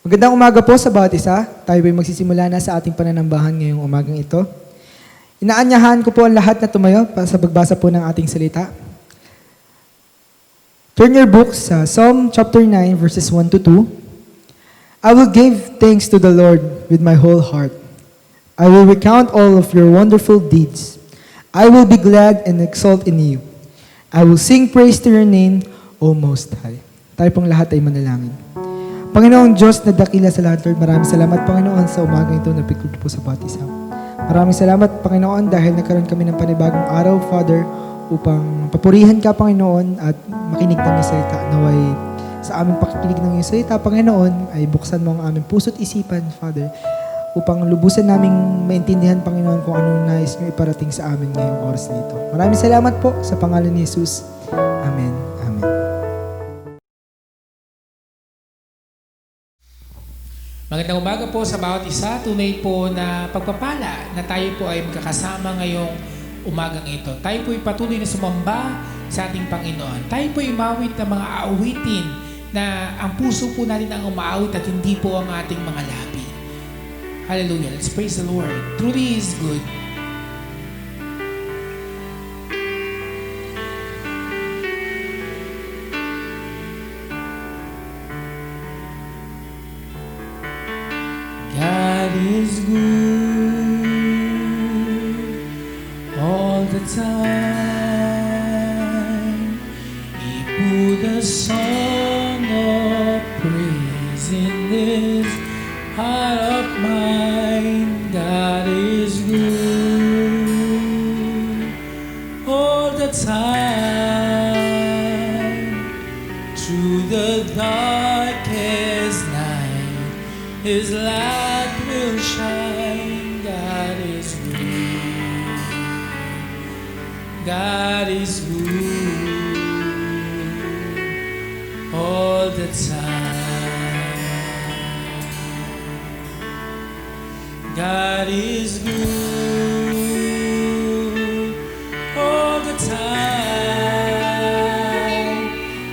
Magandang umaga po sa bawat isa. Tayo ay magsisimula na sa ating pananambahan ngayong umagang ito. Inaanyahan ko po ang lahat na tumayo para sa pagbasa po ng ating salita. Turn your books sa Psalm chapter 9 verses 1 to 2. I will give thanks to the Lord with my whole heart. I will recount all of your wonderful deeds. I will be glad and exult in you. I will sing praise to your name, O Most High. Tayo pong lahat ay manalangin. Panginoong Diyos na dakila sa lahat, Lord, maraming salamat, Panginoon, sa umagang ito na pikod po sa bawat isa. Maraming salamat, Panginoon, dahil nagkaroon kami ng panibagong araw, Father, upang papurihan ka, Panginoon, at makinig ng iyong salita. Naway sa aming pakikinig ng iyong salita, Panginoon, ay buksan mo ang aming puso't isipan, Father, upang lubusan naming maintindihan, Panginoon, kung anong nais niyo iparating sa amin ngayong oras na ito. Maraming salamat po sa pangalan ni Jesus. Amen. Amen. Magandang umaga po sa bawat isa. Tunay po na pagpapala na tayo po ay magkakasama ngayong umagang ito. Tayo po ay patuloy na sumamba sa ating Panginoon. Tayo po ay umawit ng mga aawitin na ang puso po natin ang umaawit at hindi po ang ating mga labi. Hallelujah. Let's praise the Lord. Truly He is good. God is good all the time. He put a song of praise in this heart of mine. God is good all the time. Through the darkest night, His light will shine. God is good. God is good all the time. God is good all the time.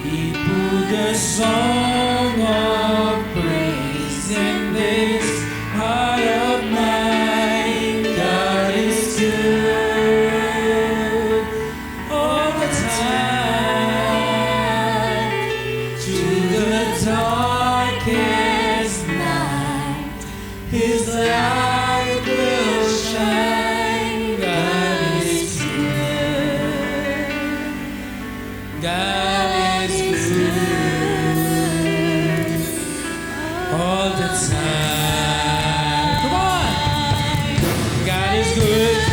He put the song of praise in this heart of mine. God is good all the time. Through the darkest night, His light will shine. God is good. God is good all the time. Come on! God is good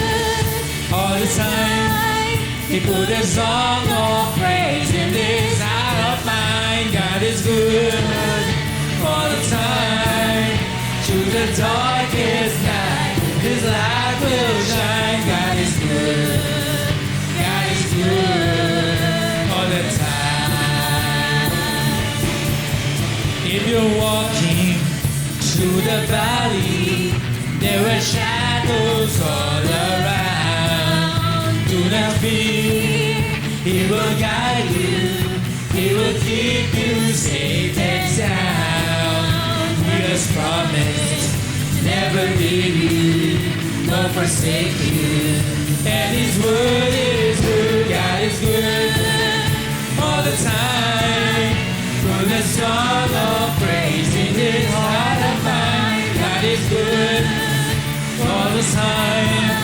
all the time. He put a song of praise in this heart of mine. God is good all the time. Through the darkest night, His light will shine. God is good. God is good all the time. If you're walking through the valley, there are shadows all around. Do not fear, He will guide you. He will keep you safe and sound. He has promised never leave you, nor forsake you. And His word is good. God is good all the time. Put a song of praise in His heart of mine. God is good all the time.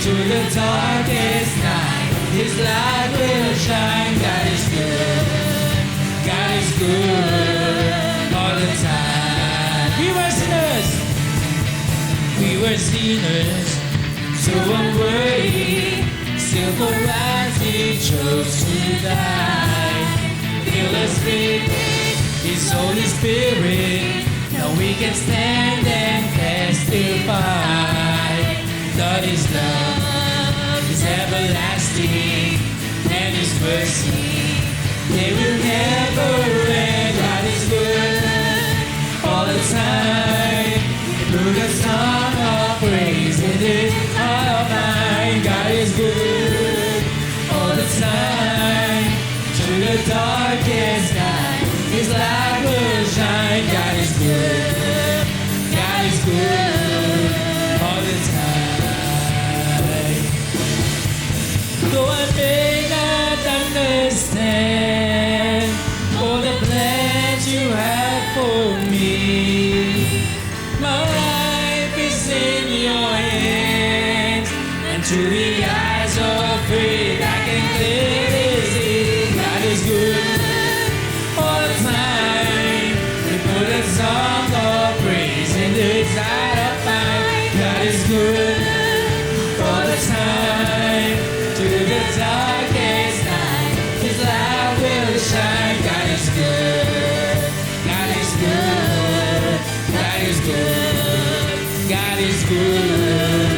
Through the darkest night, His light will shine. God is good. God is good all the time. We were sinners. We were sinners, so unworthy. Still for us He chose to die. Fill us with His Holy Spirit. Now we can stand and testify that His love is everlasting and His mercy, they will never end. God is good all the time. Through the song of praise in His heart of mine. God is good all the time. Through the darkest night, His light will shine. God is good. understand all the plans you have for me. My life is in your hands, and through the eyes of faith I can clearly see God is good all the time. We put a song of praise in the inside of mine. God is good all the time. Through the darkest night, His light will shine. God is good. God is good. God is good. God is good.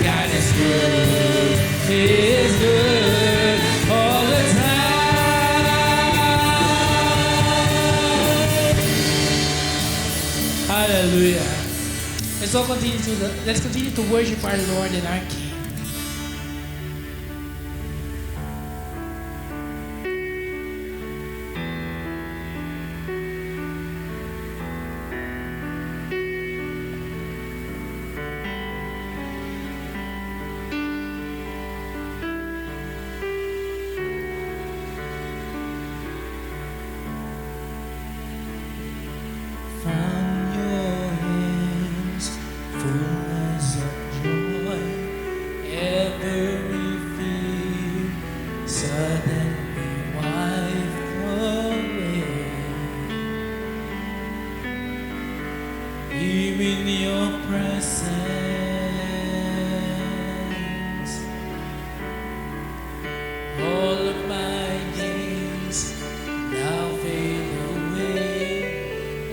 God is good. He is good all the time. Hallelujah. Let's continue to worship our Lord and our King. From your hands, fullness of joy, every fear suddenly wiped away. Here in your presence, all of my days now fade away.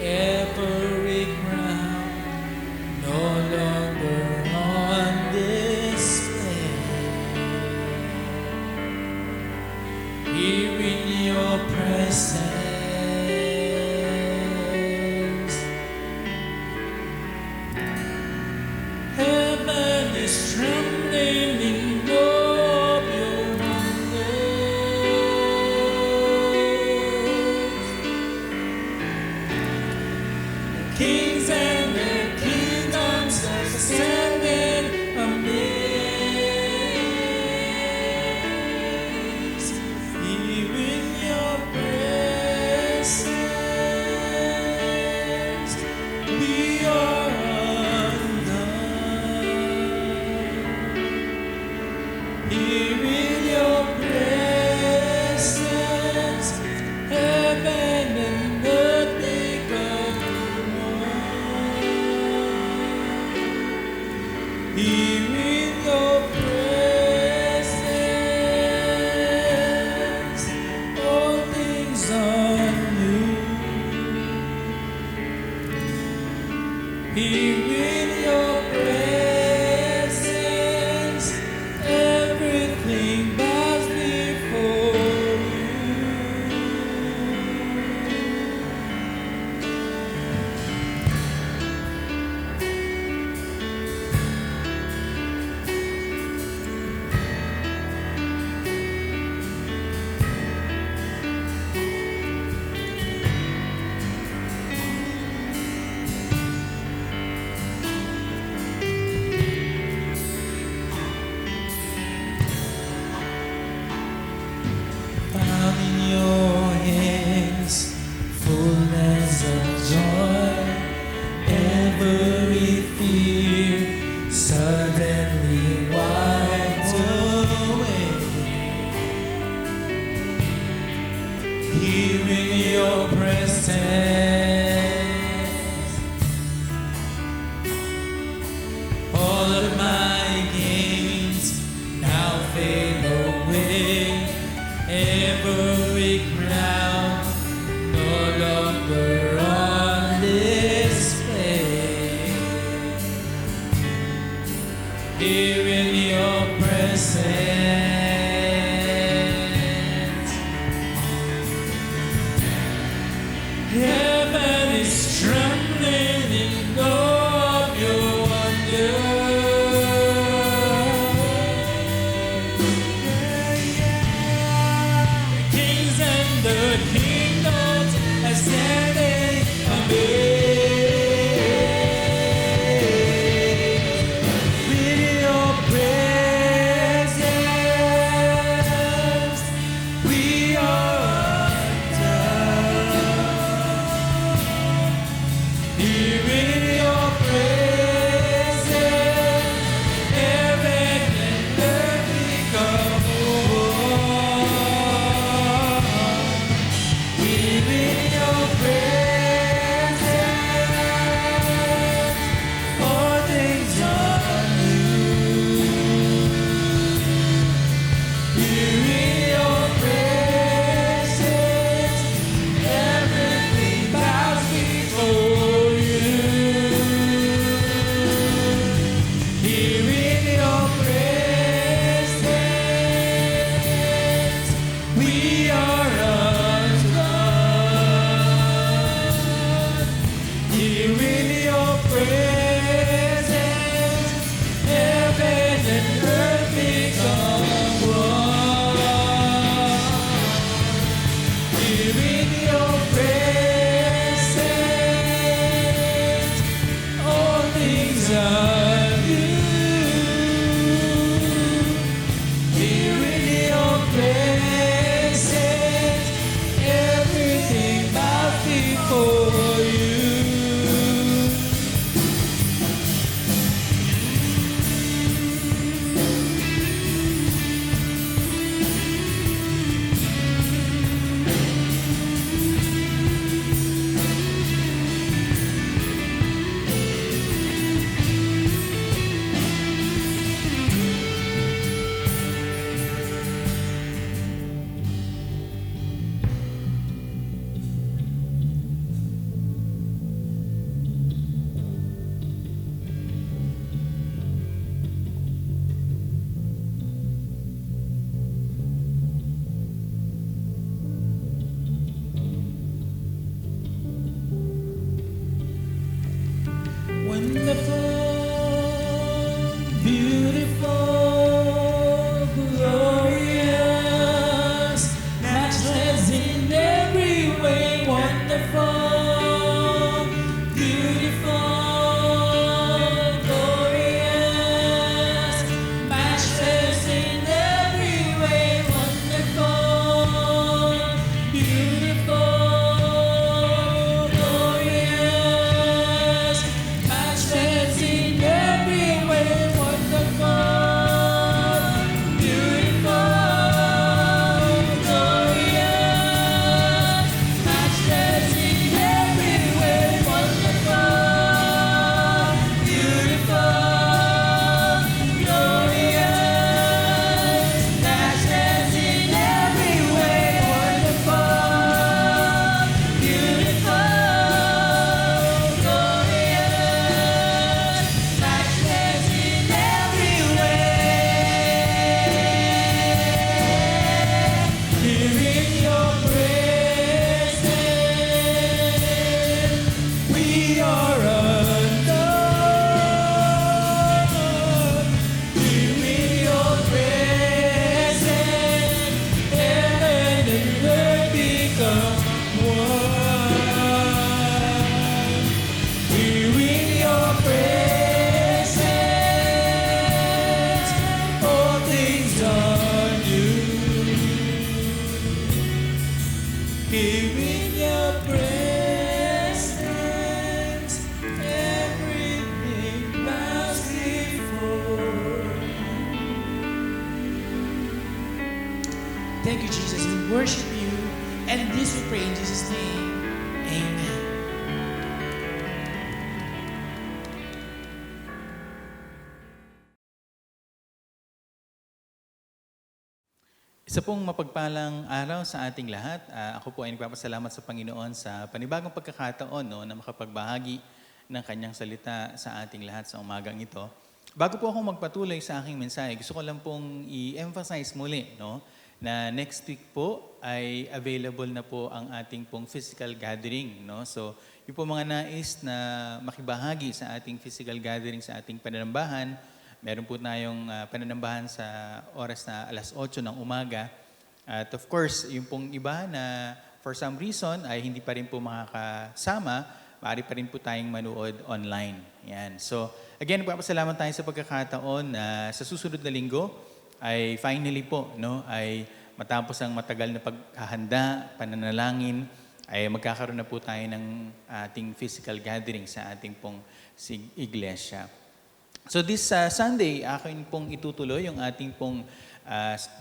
Every crown no longer on display. Here in your presence, heaven is trembling in all of your wonders. Kings and the kingdoms are standing amazed. Here in your presence, we are undone. Here in your presence, heaven and earth become here in your presence, all things are new. Here in your presence, everything bows before you. Found in your hands, fullness of joy, every fear suddenly wiped away. Here in your presence, all of my gains now fade away. Every crown no longer on display. Here in your presence, heaven is trembling in all of your wonders. Kings and the kingdoms are standing amazed. With your presence, we are wonderful, beautiful, glorious, matchless in every way, wonderful, beautiful, glorious, matchless in every way, wonderful, beautiful, glorious, matchless in every way, wonderful, beautiful, glorious, matchless in every way, wonderful, beautiful, glorious, matchless in every way. Here in your presence, we are undone. Here in your presence, heaven and earth become one. Here in your presence, all things are new. Here in your presence, everything bows before you. Thank you, Jesus. We worship you, and this we pray in Jesus' name. Amen. Isa pong mapagpalang araw sa ating lahat. Ako po ay nagpapasalamat sa Panginoon sa panibagong pagkakataon na makapagbahagi ng kanyang salita sa ating lahat sa umagang ito. Bago po ako magpatuloy sa aking mensahe, gusto ko lang pong i-emphasize muli na next week po ay available na po ang ating pong physical gathering. So, yung po mga nais na makibahagi sa ating physical gathering sa ating pananambahan, meron po tayong pananambahan sa oras na alas 8 ng umaga. At of course, yung pong iba na for some reason ay hindi pa rin po makakasama, maaari pa rin po tayong manood online. Yan. So, again, nagpapasalamat tayo sa pagkakataon na sa susunod na linggo ay finally po, ay matapos ang matagal na paghahanda, pananalangin, ay magkakaroon na po tayo ng ating physical gathering sa ating pong iglesia. So this Sunday, akin pong itutuloy yung ating pong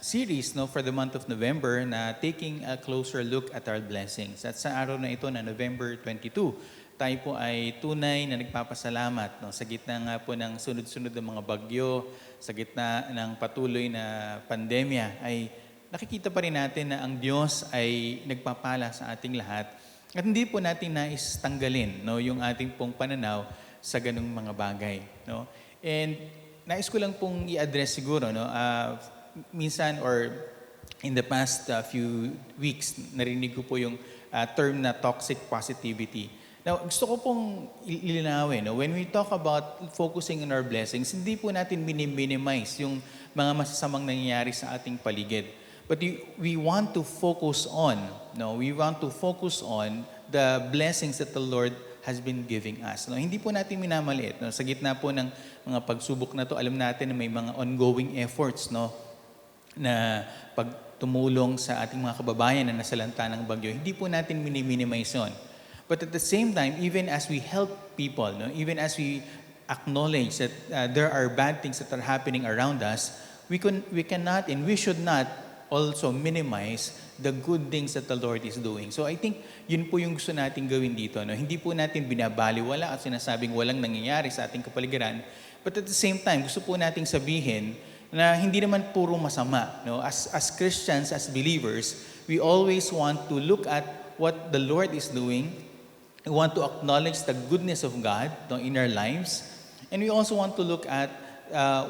series for the month of November na taking a closer look at our blessings. At sa araw na ito na November 22, tayo po ay tunay na nagpapasalamat sa gitna nga po ng sunod-sunod ng mga bagyo, sa gitna ng patuloy na pandemya, ay nakikita pa rin natin na ang Diyos ay nagpapala sa ating lahat. At hindi po natin nais tanggalin yung ating pong pananaw sa ganung mga bagay. And nais ko lang pong i-address siguro, minsan or in the past few weeks, narinig ko po yung term na toxic positivity. Now, gusto ko pong ilinawin, when we talk about focusing on our blessings, hindi po natin minimize yung mga masasamang nangyayari sa ating paligid. But we want to focus on, the blessings that the Lord has been giving us. Hindi po natin minamaliit. Sa gitna po ng mga pagsubok na to, alam natin na may mga ongoing efforts na pagtumulong sa ating mga kababayan na nasalanta ng bagyo. Hindi po natin minimize yun. But at the same time, even as we help people, even as we acknowledge that there are bad things that are happening around us, we cannot and we should not also minimize the good things that the Lord is doing. So I think yun po yung gusto natin gawin dito. Hindi po natin binabaliwala at sinasabing walang nangyayari sa ating kapaligiran. But at the same time, gusto po nating sabihin na hindi naman puro masama. As Christians, as believers, we always want to look at what the Lord is doing. We want to acknowledge the goodness of God in our lives. And we also want to look at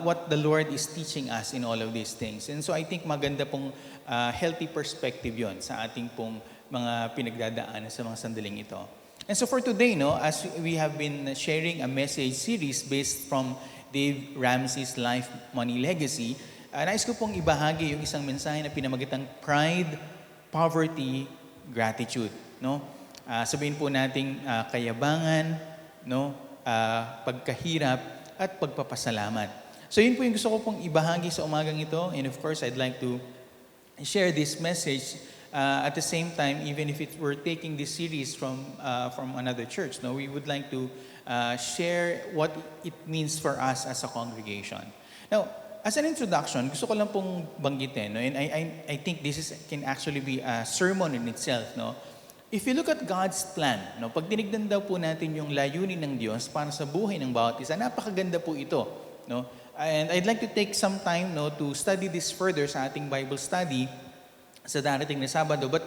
what the Lord is teaching us in all of these things. And so I think maganda pong healthy perspective yon sa ating pong mga pinagdadaanan sa mga sandaling ito. And so for today, as we have been sharing a message series based from Dave Ramsey's Life, Money, Legacy, nais ko pong ibahagi yung isang mensahe na pinamagatang Pride, Poverty, Gratitude. sabihin po nating kayabangan, no? Pagkahirap at pagpapasalamat. So yun po yung gusto ko pong ibahagi sa umagang ito. And of course, I'd like to share this message at the same time, even if we're taking this series from another church, no, we would like to share what it means for us as a congregation. Now, as an introduction, gusto ko lang pong banggitin, no, and I think can actually be a sermon in itself, no. If you look at God's plan, no, pag tinignan daw po natin yung layunin ng Diyos para sa buhay ng bawat isa, napakaganda po ito, no. And I'd like to take some time, no, to study this further sa ating Bible study sa darating na Sabado. But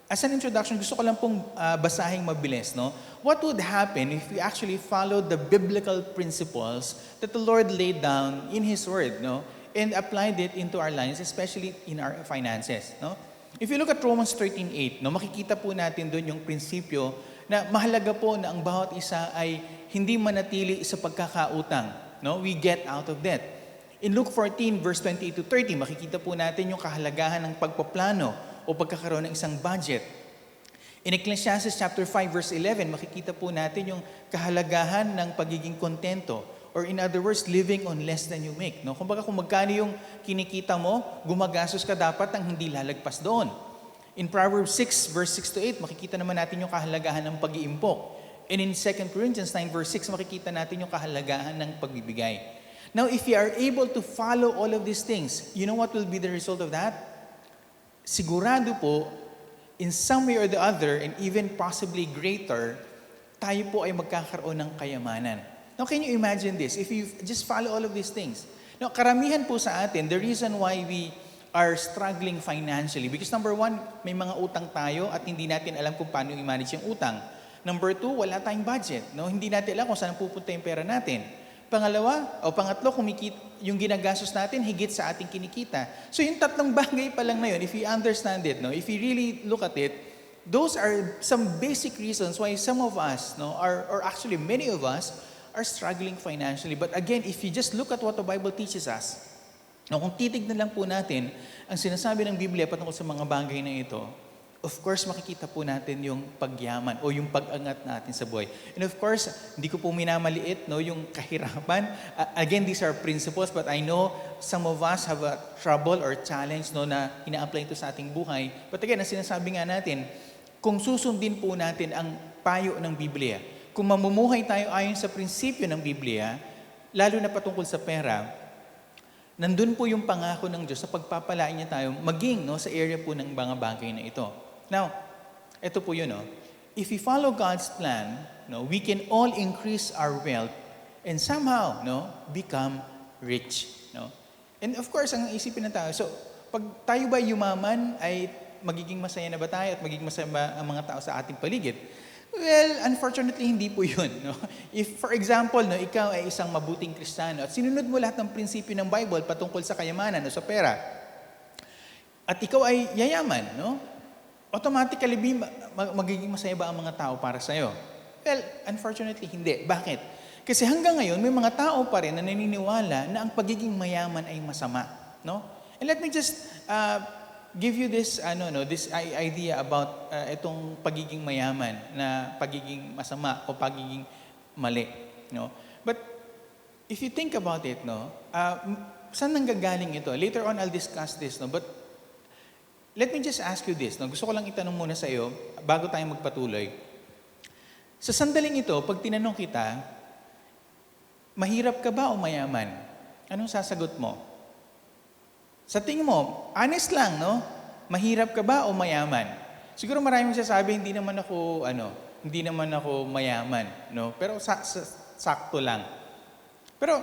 as an introduction, gusto ko lang pong basahing mabilis, no? What would happen if we actually followed the biblical principles that the Lord laid down in His Word, no? And applied it into our lives, especially in our finances, no? If you look at Romans 13:8, no, makikita po natin doon yung prinsipyo na mahalaga po na ang bawat isa ay hindi manatili sa pagkakautang, no? We get out of debt. In Luke 14, verse 28 to 30, makikita po natin yung kahalagahan ng pagpaplano o pagkakaroon ng isang budget. In Ecclesiastes chapter 5, verse 11, makikita po natin yung kahalagahan ng pagiging kontento. Or in other words, living on less than you make. No? Kumbaga kung magkano yung kinikita mo, gumagastos ka dapat ng hindi lalagpas doon. In Proverbs 6, verse 6 to 8, makikita naman natin yung kahalagahan ng pag-iimpok. And in 2 Corinthians 9, verse 6, makikita natin yung kahalagahan ng pagbibigay. Now, if you are able to follow all of these things, you know what will be the result of that? Sigurado po, in some way or the other, and even possibly greater, tayo po ay magkakaroon ng kayamanan. Now, can you imagine this? If you just follow all of these things. Now, karamihan po sa atin, the reason why we are struggling financially, because number one, may mga utang tayo at hindi natin alam kung paano i-manage yung utang. Number two, wala tayong budget. No? Hindi natin alam kung saan pupunta yung pera natin. Pangatlo, yung ginagastos natin higit sa ating kinikita. So yung tatlong bagay pa lang na yun, if you understand it, no, if you really look at it, those are some basic reasons why some of us, no, or actually many of us, are struggling financially. But again, if you just look at what the Bible teaches us, no, kung titignan lang po natin ang sinasabi ng Biblia patungkol sa mga bagay na ito, of course, makikita po natin yung pagyaman o yung pag-angat natin sa buhay. And of course, hindi ko po minamaliit, no, yung kahirapan. Again, these are principles, but I know some of us have a trouble or challenge, no, na ina-apply ito sa ating buhay. But again, ang sinasabi nga natin, kung susundin po natin ang payo ng Biblia, kung mamumuhay tayo ayon sa prinsipyo ng Biblia, lalo na patungkol sa pera, nandun po yung pangako ng Diyos sa pagpapalain niya tayo maging, no, sa area po ng mga bagay na ito. Now, ito po yun, no? If we follow God's plan, no, we can all increase our wealth and somehow, no, become rich, no? And of course, ang isipin ng tao, so pag tayo ba yumaman, ay magiging masaya na ba tayo at magiging masaya ba ang mga tao sa ating paligid? Well, unfortunately, hindi po yun. No? If, for example, no, ikaw ay isang mabuting Kristiyano at sinunod mo lahat ng prinsipyo ng Bible patungkol sa kayamanan o sa pera, at ikaw ay yayaman, no? Automatically, magiging masaya ba ang mga tao para sa'yo? Well, unfortunately, hindi. Bakit? Kasi hanggang ngayon, may mga tao pa rin na naniniwala na ang pagiging mayaman ay masama. No? And let me just give you this this idea about itong pagiging mayaman na pagiging masama o pagiging mali, no? But if you think about it, no, saan nanggagaling ito? Later on I'll discuss this, no, but let me just ask you this, no. Gusto ko lang itanong muna sa iyo bago tayo magpatuloy. Sa sandaling ito, pag tinanong kita, mahirap ka ba o mayaman? Anong sasagot mo? Sa tingin mo, honest lang, no? Mahirap ka ba o mayaman? Siguro maraming magsasabi, hindi naman ako mayaman, no? Pero sakto lang. Pero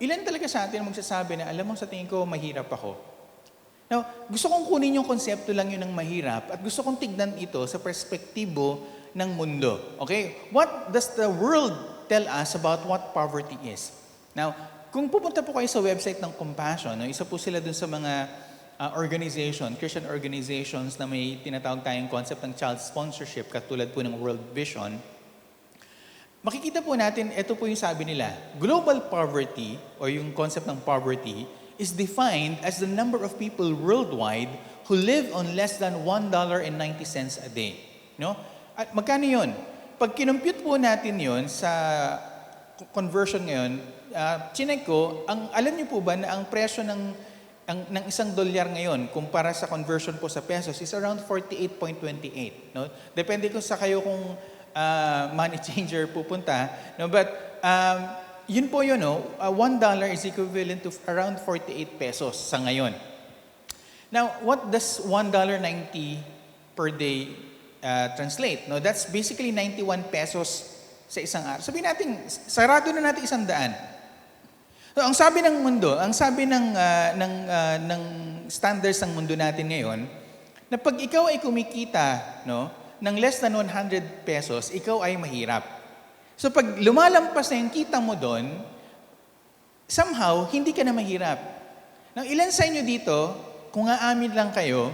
ilan talaga sa atin magsasabi na, alam mo, sa tingin ko, mahirap ako. Now, gusto kong kunin yung konsepto lang yun ng mahirap at gusto kong tignan ito sa perspektibo ng mundo. Okay? What does the world tell us about what poverty is? Now, kung pupunta po kayo sa website ng Compassion, no, isa po sila dun sa mga Christian organizations na may tinatawag tayong concept ng child sponsorship, katulad po ng World Vision, makikita po natin, ito po yung sabi nila, global poverty, o yung concept ng poverty, is defined as the number of people worldwide who live on less than $1.90 a day. No? At magkano yun? Pag kinumpute po natin yun sa conversion ngayon, chinek ko, alam niyo po ba na ang presyo ng isang dolyar ngayon kumpara sa conversion po sa pesos is around 48.28. No? Depende kung sa kayo kung money changer pupunta. No? But yun po yun, no? $1 is equivalent to around 48 pesos sa ngayon. Now, what does $1.90 per day translate? No, that's basically 91 pesos sa isang araw. Sabihin natin, sarado na natin 100. So, ang sabi ng mundo, ang sabi ng standards ng mundo natin ngayon, na pag ikaw ay kumikita, no, ng less than 100 pesos, ikaw ay mahirap. So pag lumalampas na yung kita mo doon, somehow, hindi ka na mahirap. Now, ilan sa inyo dito, kung aamin lang kayo,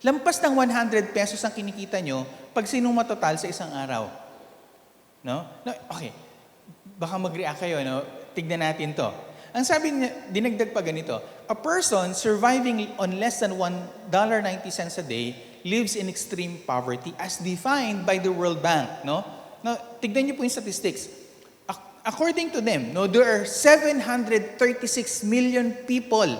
lampas ng 100 pesos ang kinikita nyo pag sinumatotal sa isang araw. No? Okay. Baka mag-react kayo, no? Tignan natin to. Ang sabi niya, dinagdag pa ganito, a person surviving on less than $1.90 a day lives in extreme poverty as defined by the World Bank. No? Now, tignan niyo po yung statistics. According to them, no, there are 736 million people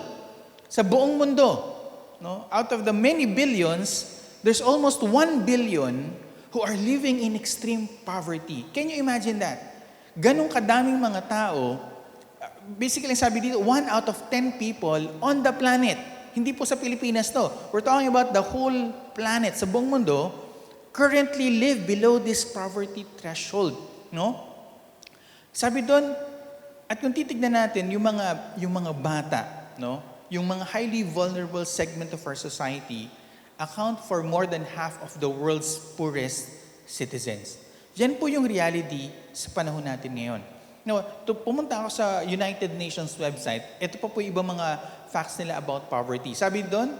sa buong mundo. No? Out of the many billions, there's almost 1 billion who are living in extreme poverty. Can you imagine that? Ganong kadaming mga tao, basically sabi dito, 1 out of 10 people on the planet. Hindi po sa Pilipinas to. We're talking about the whole planet. Sa buong mundo, currently live below this poverty threshold. No? Sabi doon, at kung titignan natin, yung mga bata, no? Yung mga highly vulnerable segment of our society, account for more than half of the world's poorest citizens. Yan po yung reality sa panahon natin ngayon. No, pumunta ako sa United Nations website, ito pa po ibang mga facts nila about poverty. Sabi doon,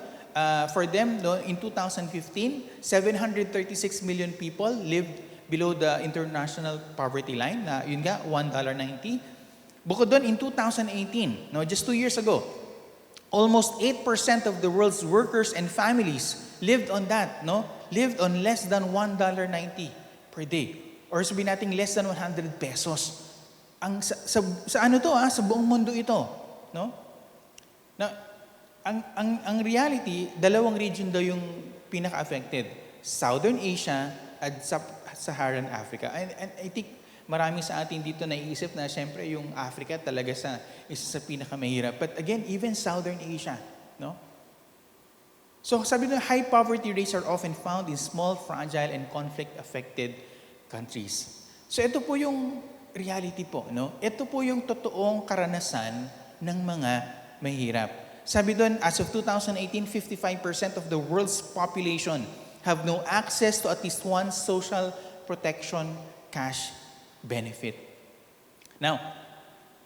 for them, no, in 2015, 736 million people lived below the international poverty line, na yun nga, $1.90. Bukod doon, in 2018, no, just 2 years ago, almost 8% of the world's workers and families lived on that, no? Lived on less than $1.90 per day. Or sabihin natin less than 100 pesos. Sa ano to, sa buong mundo ito, no? Na ang reality, dalawang region daw yung pinaka-affected. Southern Asia at Sub-Saharan Africa. And I think marami sa atin dito naiisip na siyempre yung Africa talaga isa sa pinakamahirap. But again, even Southern Asia, no? So sabi nila, high poverty rates are often found in small, fragile, and conflict-affected countries. So ito po yung reality po, no? Ito po yung totoong karanasan ng mga mahirap. Sabi doon, as of 2018, 55% of the world's population have no access to at least one social protection cash benefit. Now,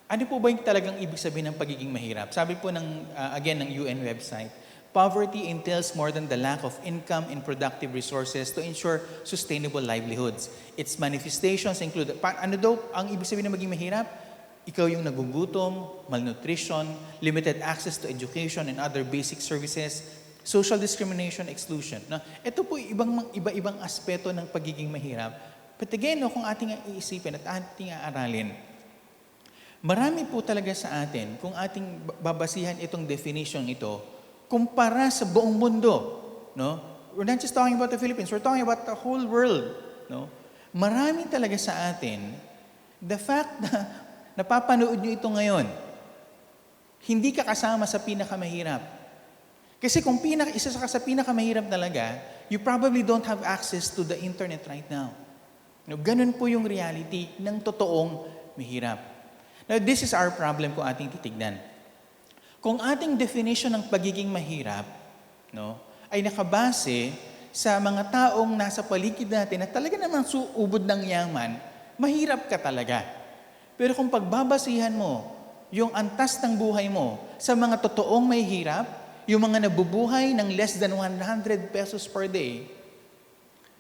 ano po ba yung talagang ibig sabihin ng pagiging mahirap? Sabi po again ng UN website, poverty entails more than the lack of income and productive resources to ensure sustainable livelihoods. Its manifestations include, ano daw ang ibig sabihin ng maging mahirap? Ikaw yung nagugutom, malnutrition, limited access to education and other basic services, social discrimination, exclusion. No? Ito po iba-ibang aspeto ng pagiging mahirap. But again, no, kung ating iisipin at ating aaralin, marami po talaga sa atin, kung ating babasihan itong definition ito, kumpara sa buong mundo, no? We're not just talking about the Philippines, we're talking about the whole world, no? Marami talaga sa atin, the fact na napapanood nyo ito ngayon, hindi ka kasama sa pinakamahirap. Kasi kung isa ka sa pinakamahirap talaga, you probably don't have access to the internet right now. No, ganun po yung reality ng totoong mahirap. Now, this is our problem kung ating titignan. Kung ating definition ng pagiging mahirap, no, ay nakabase sa mga taong nasa paligid natin na talaga namang suubod ng yaman, mahirap ka talaga. Pero kung pagbabasihan mo yung antas ng buhay mo sa mga totoong mahirap, yung mga nabubuhay ng less than 100 pesos per day,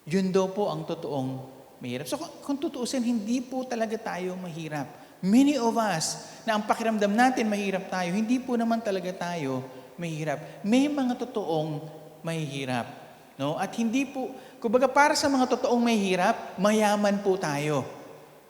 yun daw po ang totoong mahirap. So kung tutuusin, hindi po talaga tayo mahirap. Many of us, na ang pakiramdam natin mahirap tayo, hindi po naman talaga tayo mahirap. May mga totoong mahirap. No? At hindi po, kumbaga para sa mga totoong may hirap, mayaman po tayo.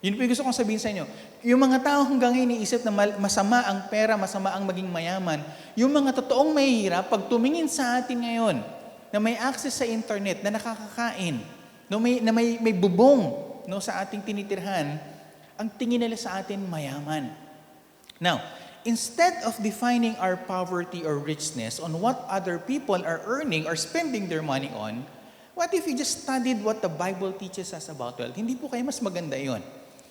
Yun po yung gusto kong sabihin sa inyo. Yung mga tao hanggang ngayon iniisip na masama ang pera, masama ang maging mayaman, yung mga totoong may hirap, pag tumingin sa atin ngayon, na may access sa internet, na nakakakain, no, may bubong no, sa ating tinitirhan, ang tingin nila sa atin mayaman. Now, instead of defining our poverty or richness on what other people are earning or spending their money on, what if we just studied what the Bible teaches us about wealth? Hindi po kayo mas maganda yon.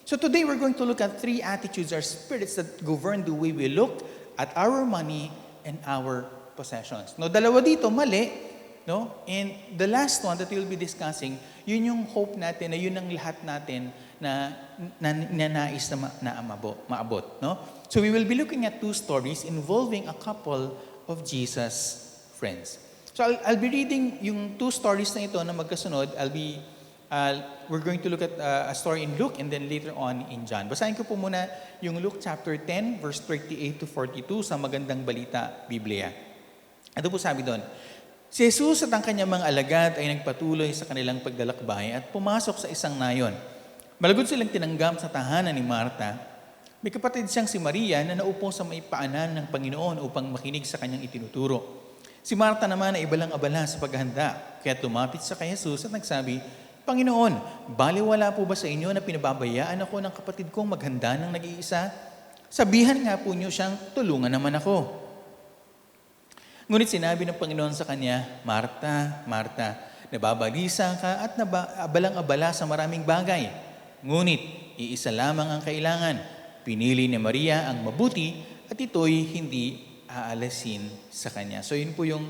So today we're going to look at 3 attitudes or spirits that govern the way we look at our money and our possessions. No, dalawa dito, mali. No? And the last one that we'll be discussing, yun yung hope natin na yun ang lahat natin na nais na maabot. No? So we will be looking at 2 stories involving a couple of Jesus' friends. So I'll be reading yung 2 stories na ito na magkasunod. We're going to look at a story in Luke and then later on in John. Basahin ko po muna yung Luke chapter 10 verse 38 to 42 sa Magandang Balita, Biblia. Ito po sabi doon, si Jesus at ang kanyang mga alagad ay nagpatuloy sa kanilang paglalakbay at pumasok sa isang nayon. Malagod silang tinanggap sa tahanan ni Marta. May kapatid siyang si Maria na naupo sa may paanan ng Panginoon upang makinig sa kanyang itinuturo. Si Marta naman ay ibalang-abala sa paghahanda, kaya lumapit sa kay Jesus at nagsabi, Panginoon, baliwala po ba sa inyo na pinababayaan ako ng kapatid kong maghanda ng nag-iisa? Sabihan nga po niyo siyang tulungan naman ako. Ngunit sinabi ng Panginoon sa kanya, Marta, Marta, nababalisa ka at abalang-abala sa maraming bagay. Ngunit, iisa lamang ang kailangan. Pinili ni Maria ang mabuti at ito'y hindi aalasin sa kanya. So yun po yung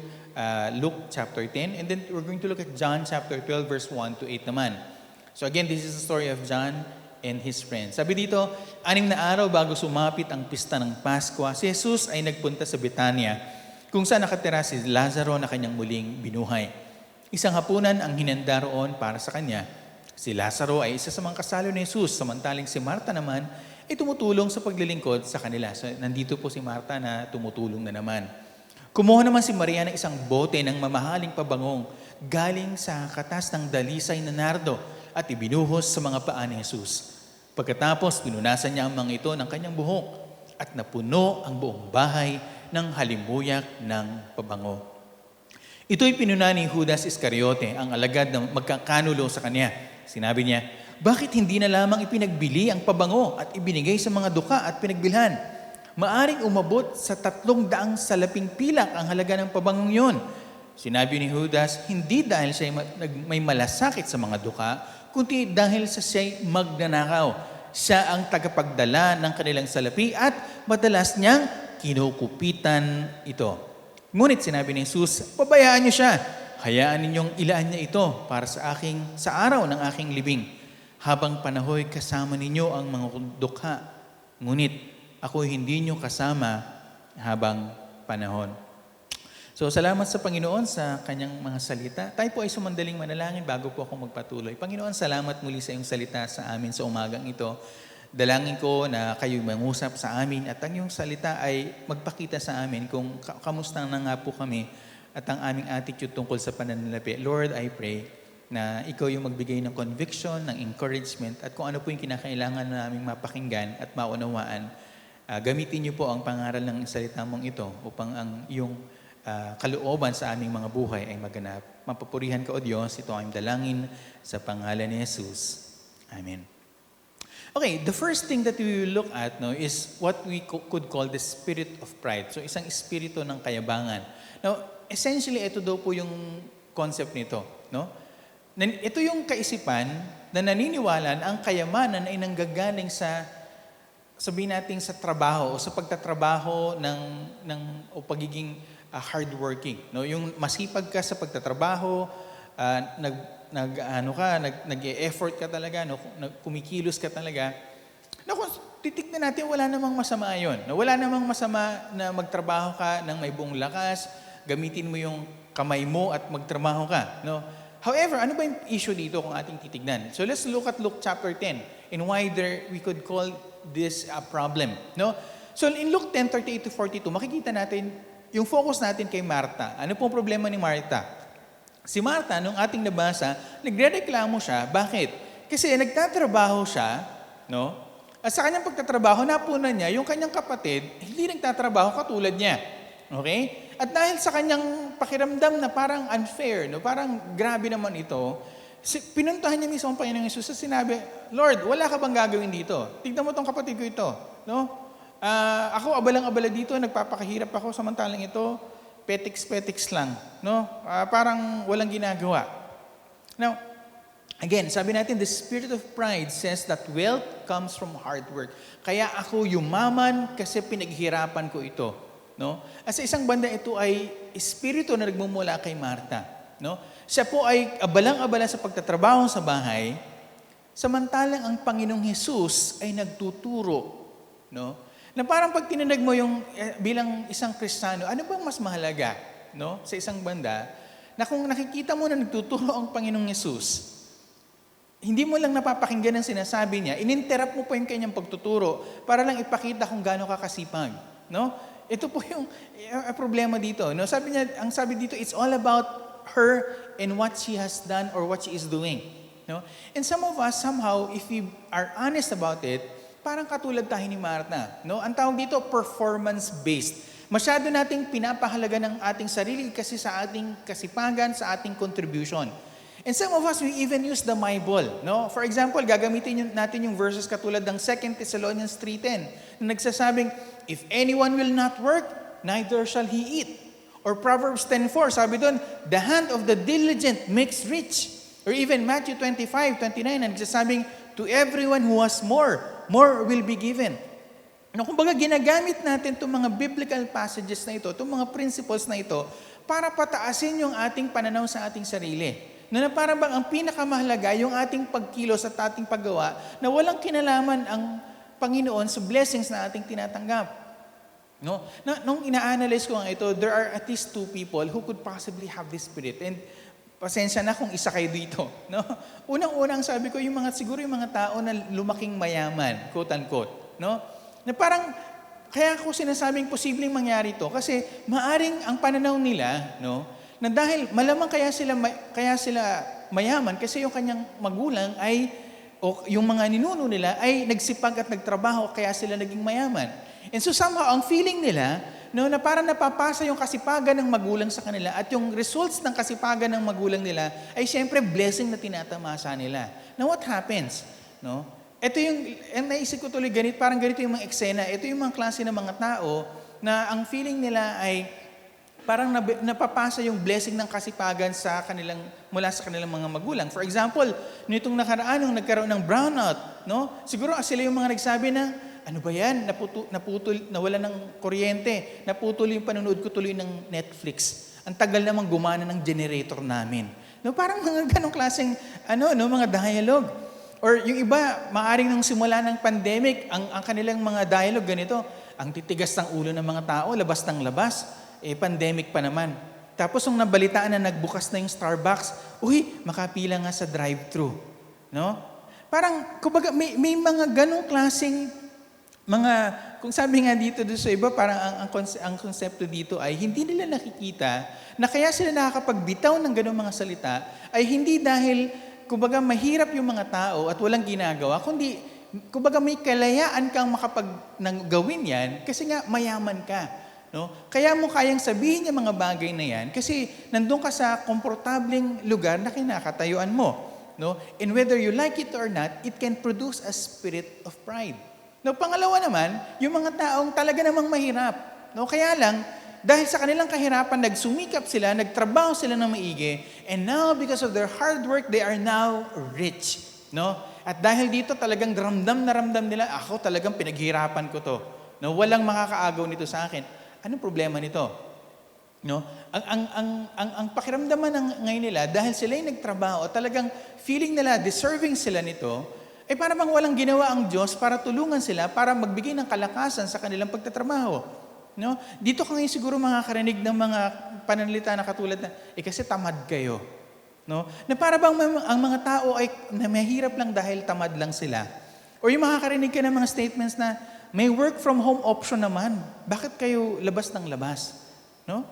Luke chapter 10. And then we're going to look at John chapter 12 verse 1 to 8 naman. So again, this is the story of John and his friends. Sabi dito, 6 na araw bago sumapit ang pista ng Pasko, si Jesus ay nagpunta sa Betania, kung saan nakatira si Lazaro na kanyang muling binuhay. Isang hapunan ang hinanda roon para sa kanya. Si Lazaro ay isa sa mga kasalo ni Jesus, samantaling si Marta naman ay tumutulong sa paglilingkod sa kanila. So nandito po si Marta na tumutulong na naman. Kumuha naman si Maria ng isang bote ng mamahaling pabangong galing sa katas ng dalisay na nardo at ibinuhos sa mga paa ni Jesus. Pagkatapos, pinunasan niya ang mga ito ng kanyang buhok at napuno ang buong bahay ng halimuyak ng pabango. Ito'y pinuna ni Judas Iscariote, ang alagad na magkakanulo sa kanya. Sinabi niya, bakit hindi na lamang ipinagbili ang pabango at ibinigay sa mga duka at pinagbilhan? Maaring umabot sa 300 salaping pilak ang halaga ng pabangong yon. Sinabi ni Judas, hindi dahil siya may malasakit sa mga duka, kundi dahil sa siya'y magnanakaw. Siya ang tagapagdala ng kanilang salapi at madalas niyang kinukupitan ito. Ngunit sinabi ni Jesus, pabayaan niyo siya. Hayaan ninyong ilaan niya ito para sa araw ng aking libing. Habang panahoy kasama ninyo ang mga dukha. Ngunit ako hindi niyo kasama habang panahon. So salamat sa Panginoon sa kanyang mga salita. Tayo po ay sumandaling manalangin bago po ako magpatuloy. Panginoon, salamat muli sa iyong salita sa amin sa umagang ito. Dalangin ko na kayo mangusap sa amin at ang iyong salita ay magpakita sa amin kung kamusta na nga po kami at ang aming attitude tungkol sa pananalapi. Lord, I pray na ikaw yung magbigay ng conviction, ng encouragement at kung ano po yung kinakailangan na naming mapakinggan at maunawaan. Gamitin niyo po ang pangaral ng salita mong ito upang ang iyong kalooban sa aming mga buhay ay maganap. Mapapurihan ka, O Diyos, ito ang dalangin sa pangalan ni Jesus. Amen. Okay, the first thing that we will look at is what we could call the spirit of pride. So isang espiritu ng kayabangan. Now, essentially, ito daw po yung concept nito. No? Ito yung kaisipan na naniniwala na ang kayamanan ay nanggagaling sa, sabihin natin, sa trabaho o sa pagtatrabaho o pagiging hardworking. No? Yung masipag ka sa pagtatrabaho, nag-e-effort ka talaga, no? Kumikilos ka talaga. No, kung titignan natin, wala namang masama yun. No? Wala namang masama na magtrabaho ka ng may buong lakas, gamitin mo yung kamay mo at magtrabaho ka. No? However, ano ba yung issue dito kung ating titignan? So let's look at Luke chapter 10 and why we could call this a problem. No? So in Luke 10:38 to 42, makikita natin yung focus natin kay Marta. Ano pong problema ni Marta? Si Martha, nung ating nabasa, nagrereklamo siya. Bakit? Kasi nagtatrabaho siya, no? At sa kanyang pagtatrabaho, napunan niya, yung kanyang kapatid, hindi nagtatrabaho katulad niya. Okay? At dahil sa kanyang pakiramdam na parang unfair, no? Parang grabe naman ito, pinuntahan niya mismo ang Panginoong Hesus at sinabi, Lord, wala ka bang gagawin dito? Tignan mo tong kapatid ko ito. No? Ako abalang-abala dito, nagpapakahirap ako, samantalang ito, petiks-petiks lang. No? Parang walang ginagawa. Now, again, sabi natin, the spirit of pride says that wealth comes from hard work. Kaya ako yumaman kasi pinaghirapan ko ito. No? At sa isang banda, ito ay espiritu na nagmumula kay Martha. No? Siya po ay abalang-abala sa pagtatrabaho sa bahay, samantalang ang Panginoong Hesus ay nagtuturo. No? Na parang pag tinanag mo yung bilang isang Kristiyano, ano bang mas mahalaga, no? Sa isang banda, na kung nakikita mo na nagtuturo ang Panginoong Hesus, hindi mo lang napapakinggan ang sinasabi niya, ininterrupt mo pa yung kanyang pagtuturo para lang ipakita kung gaano ka kasipag, no? Ito po yung problema dito, no? Ang sabi dito, it's all about her and what she has done or what she is doing, no? And some of us somehow, if we are honest about it, parang katulad tayo ni Martha, no? Ang tawag dito, performance-based. Masyado nating pinapahalaga ng ating sarili kasi sa ating kasipagan, sa ating contribution. And some of us, we even use the Bible, no? For example, gagamitin natin yung verses katulad ng 2 Thessalonians 3:10 na nagsasabing, if anyone will not work, neither shall he eat. Or Proverbs 10:4, sabi doon, the hand of the diligent makes rich. Or even Matthew 25:29 na nagsasabing, to everyone who has more will be given. No, kumbaga ginagamit natin itong mga biblical passages na ito, itong mga principles na ito, para pataasin yung ating pananaw sa ating sarili. Na para bang ang pinakamahalaga yung ating pagkilos at ating paggawa na walang kinalaman ang Panginoon sa blessings na ating tinatanggap. No? Nung ina-analyze ko nga ito, there are at least 2 people who could possibly have this spirit. And pasensya na kung isa kayo dito. No? Unang-unang sabi ko, siguro yung mga tao na lumaking mayaman, quote-unquote. No? Na parang, kaya ko sinasabing posibleng mangyari ito kasi maaring ang pananaw nila, no, na dahil malamang kaya sila mayaman kasi yung kanyang magulang o yung mga ninuno nila ay nagsipag at nagtrabaho kaya sila naging mayaman. And so somehow, ang feeling nila, no, na parang napapasa yung kasipagan ng magulang sa kanila at yung results ng kasipagan ng magulang nila ay siyempre blessing na tinatamasa nila. Now what happens? No? Ito naisip ko tuloy parang ganito yung mga eksena. Ito yung mga klase ng mga tao na ang feeling nila ay parang napapasa yung blessing ng kasipagan mula sa kanilang mga magulang. For example, nitong nakaraan, nung nagkaroon ng brownout, no? Siguro sila yung mga nagsabi na, ano ba yan? Nawala ng kuryente. Naputol yung panonood ko tuloy ng Netflix. Ang tagal namang gumana ng generator namin. No, parang mga ganong klaseng mga dialogue. Or yung iba, maaring nung simula ng pandemic, ang kanilang mga dialogue ganito, ang titigas ng ulo ng mga tao, labas ng labas, pandemic pa naman. Tapos nung nabalitaan na nagbukas na yung Starbucks, makapila nga sa drive-thru. No? Parang, kumbaga, may mga ganong klaseng kung sabi nga dito sa iba, parang ang konsepto dito ay hindi nila nakikita na kaya sila nakakapagbitaw ng ganong mga salita ay hindi dahil, kumbaga, mahirap yung mga tao at walang ginagawa, kundi, kumbaga, may kalayaan kang gawin yan kasi nga mayaman ka. No? Kaya mo kayang sabihin yung mga bagay na yan kasi nandun ka sa komportableng lugar na kinakatayuan mo. No? And whether you like it or not, it can produce a spirit of pride. No, pangalawa naman, yung mga taong talaga namang mahirap. No, kaya lang, dahil sa kanilang kahirapan, nagsumikap sila, nagtrabaho sila ng maigi, and now because of their hard work, they are now rich. No? At dahil dito talagang ramdam na ramdam nila, ako talagang pinaghirapan ko to. No, walang makakaagaw nito sa akin. Anong problema nito? No? Ang pakiramdaman ngayon nila, dahil sila yung nagtrabaho, at talagang feeling nila, deserving sila nito, para bang walang ginawa ang Diyos para tulungan sila, para magbigay ng kalakasan sa kanilang pagtatrabaho. No? Dito ka ngayon siguro makakarinig ng mga pananalita na katulad na, kasi tamad kayo. No? Na para bang ang mga tao ay mahirap lang dahil tamad lang sila. O yung makakarinig ka ng mga statements na, may work from home option naman. Bakit kayo labas ng labas? No?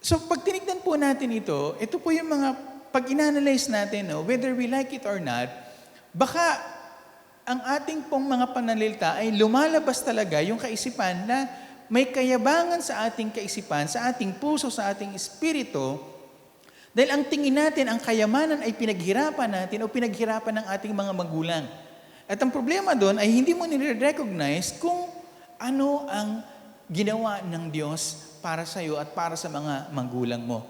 So pag tinignan po natin ito po yung mga, pag inanalyze natin, no, whether we like it or not, baka ang ating pong mga pananalita ay lumalabas talaga yung kaisipan na may kayabangan sa ating kaisipan, sa ating puso, sa ating espiritu, dahil ang tingin natin, ang kayamanan ay pinaghirapan natin o pinaghirapan ng ating mga magulang. At ang problema doon ay hindi mo nire-recognize kung ano ang ginawa ng Diyos para sa iyo at para sa mga magulang mo.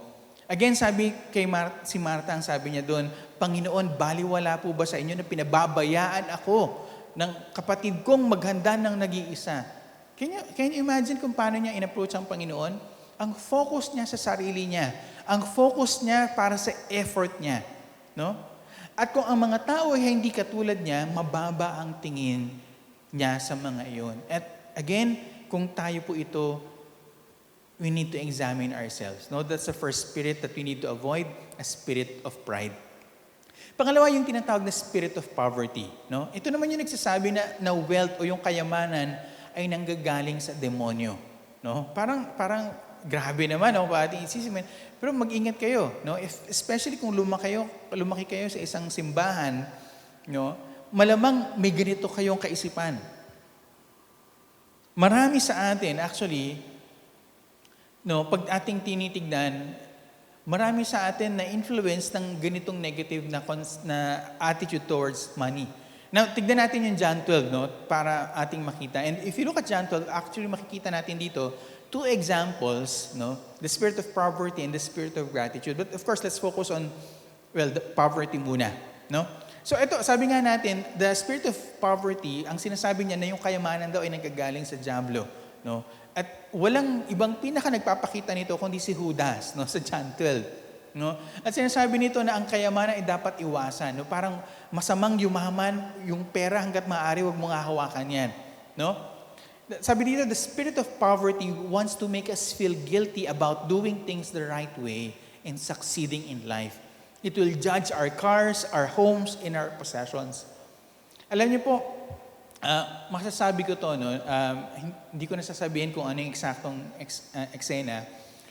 Again, sabi kay si Martha, ang sabi niya doon, Panginoon, baliwala po ba sa inyo na pinababayaan ako ng kapatid kong maghanda ng nag-iisa? Can you imagine kung paano niya in-approach ang Panginoon? Ang focus niya sa sarili niya. Ang focus niya para sa effort niya. No? At kung ang mga tao ay hindi katulad niya, mababa ang tingin niya sa mga iyon. At again, kung tayo po ito, we need to examine ourselves. No? That's the first spirit that we need to avoid, a spirit of pride. Pangalawa, yung tinatawag na spirit of poverty. No? Ito naman yung nagsasabi na wealth o yung kayamanan ay nanggagaling sa demonyo. No? Parang grabe naman ako pa ating isisimin. Pero mag-ingat kayo, no? Especially kung lumaki kayo sa isang simbahan, no? Malamang may ganito kayong kaisipan. Marami sa atin, actually, no, pag ating tinitignan, marami sa atin na influence ng ganitong negative na attitude towards money. Now, tignan natin yung John 12, no, para ating makita. And if you look at John 12, actually makikita natin dito, two examples, no? The spirit of poverty and the spirit of gratitude. But of course, let's focus on, the poverty muna, no? So ito, sabi nga natin, the spirit of poverty, ang sinasabi niya na yung kayamanan daw ay nagagaling sa dyablo, no? At walang ibang pinaka nagpapakita nito kundi si Judas, no, sa John 12, no? At sinasabi nito na ang kayamanan ay dapat iwasan, no? Parang masamang yumaman yung pera hangga't maaari, wag mong hahawakan yan, no? Sabi dito, the spirit of poverty wants to make us feel guilty about doing things the right way and succeeding in life. It will judge our cars, our homes, and our possessions. Alam niyo po, masasabi ko to, no? Hindi ko nasasabihin kung ano yung eksaktong eksena.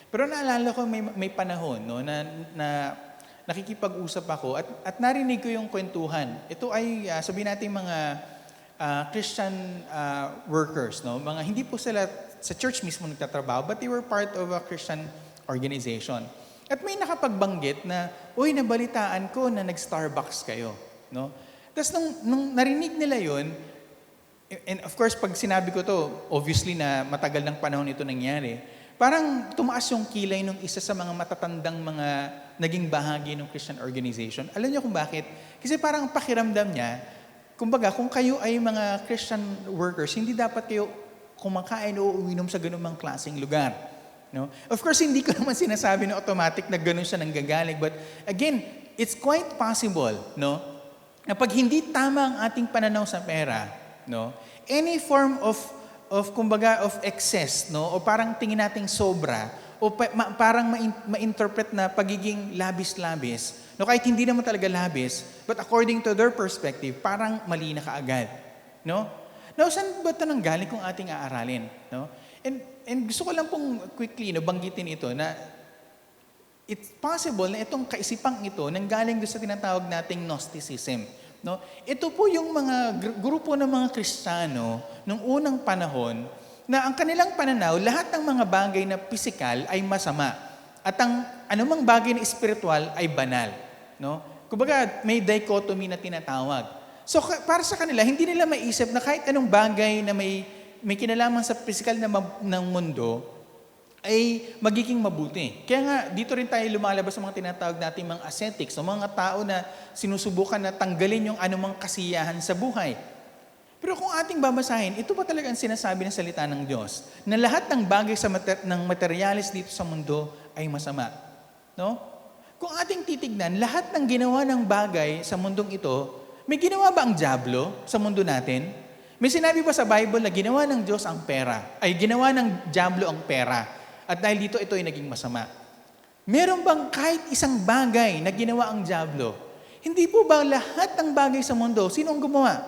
Pero naalala ko may panahon, no, na nakikipag-usap ako at narinig ko yung kwentuhan. Ito ay sabihin natin mga Christian workers, no? Mga hindi po sila sa church mismo nagtatrabaho, but they were part of a Christian organization. At may nakapagbanggit na, uy, nabalitaan ko na nag-Starbucks kayo, no? Tapos nung narinig nila yun, and of course, pag sinabi ko to, obviously na matagal ng panahon ito nangyari, parang tumaas yung kilay ng isa sa mga matatandang mga naging bahagi ng Christian organization. Alam niyo kung bakit? Kasi parang pakiramdam niya, kumbaga, kung kayo ay mga Christian workers, hindi dapat kayo kumakain o uminom sa ganung klaseng lugar. No? Of course, hindi ko naman sinasabi na automatic na ganun siya nanggagaling. But again, it's quite possible, no, na pag hindi tama ang ating pananaw sa pera, no, any form of kumbaga, of excess, no, o parang tingin nating sobra, o parang ma-interpret na pagiging labis-labis, no, kahit hindi naman talaga labis, but according to their perspective, parang mali na kaagad. No? Now, saan ba ito nanggaling kung ating aaralin? No? And gusto ko lang pong quickly banggitin ito na it's possible na itong kaisipang ito nanggaling doon sa tinatawag nating Gnosticism. No? Ito po yung mga grupo ng mga Kristiyano nung unang panahon na ang kanilang pananaw, lahat ng mga bagay na pisikal ay masama at ang anumang bagay na espiritual ay banal. No? Kumbaga, may dichotomy na tinatawag. So, para sa kanila, hindi nila maisip na kahit anong bagay na may kinalaman sa pisikal ng mundo ay magiging mabuti. Kaya nga, dito rin tayo lumalabas sa mga tinatawag nating mga ascetics, o mga tao na sinusubukan na tanggalin yung anumang kasiyahan sa buhay. Pero kung ating babasahin, ito pa talaga ang sinasabi ng salita ng Diyos, na lahat ng bagay ng materialis dito sa mundo ay masama. No? Kung ating titignan, lahat ng ginawa ng bagay sa mundong ito, may ginawa ba ang dyablo sa mundo natin? May sinabi ba sa Bible na ginawa ng Diyos ang pera? Ay, ginawa ng dyablo ang pera. At dahil dito, ito ay naging masama. Meron bang kahit isang bagay na ginawa ang dyablo? Hindi po ba lahat ng bagay sa mundo, sino ang gumawa?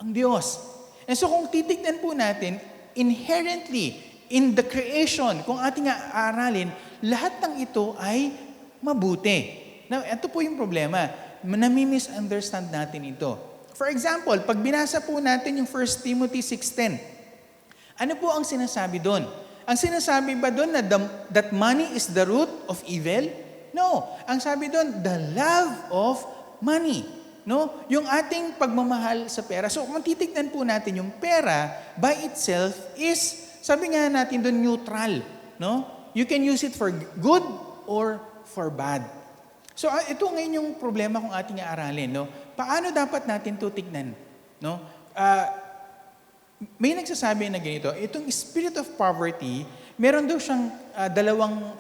Ang Diyos. And so kung titignan po natin, inherently, in the creation, kung ating aaralin, lahat ng ito ay mabuti. Now, ito po yung problema. Nami-misunderstand natin ito. For example, pag binasa po natin yung 1 Timothy 6:10, ano po ang sinasabi doon? Ang sinasabi ba doon na that money is the root of evil? No. Ang sabi doon, the love of money. No? Yung ating pagmamahal sa pera. So kung titignan po natin yung pera by itself is, sabi nga natin doon, neutral. No? You can use it for good or for bad. So ito ngayon yung problema kung ating aaralin. No? Paano dapat natin ito tignan? No? May nagsasabi na ganito, itong spirit of poverty, meron daw siyang dalawang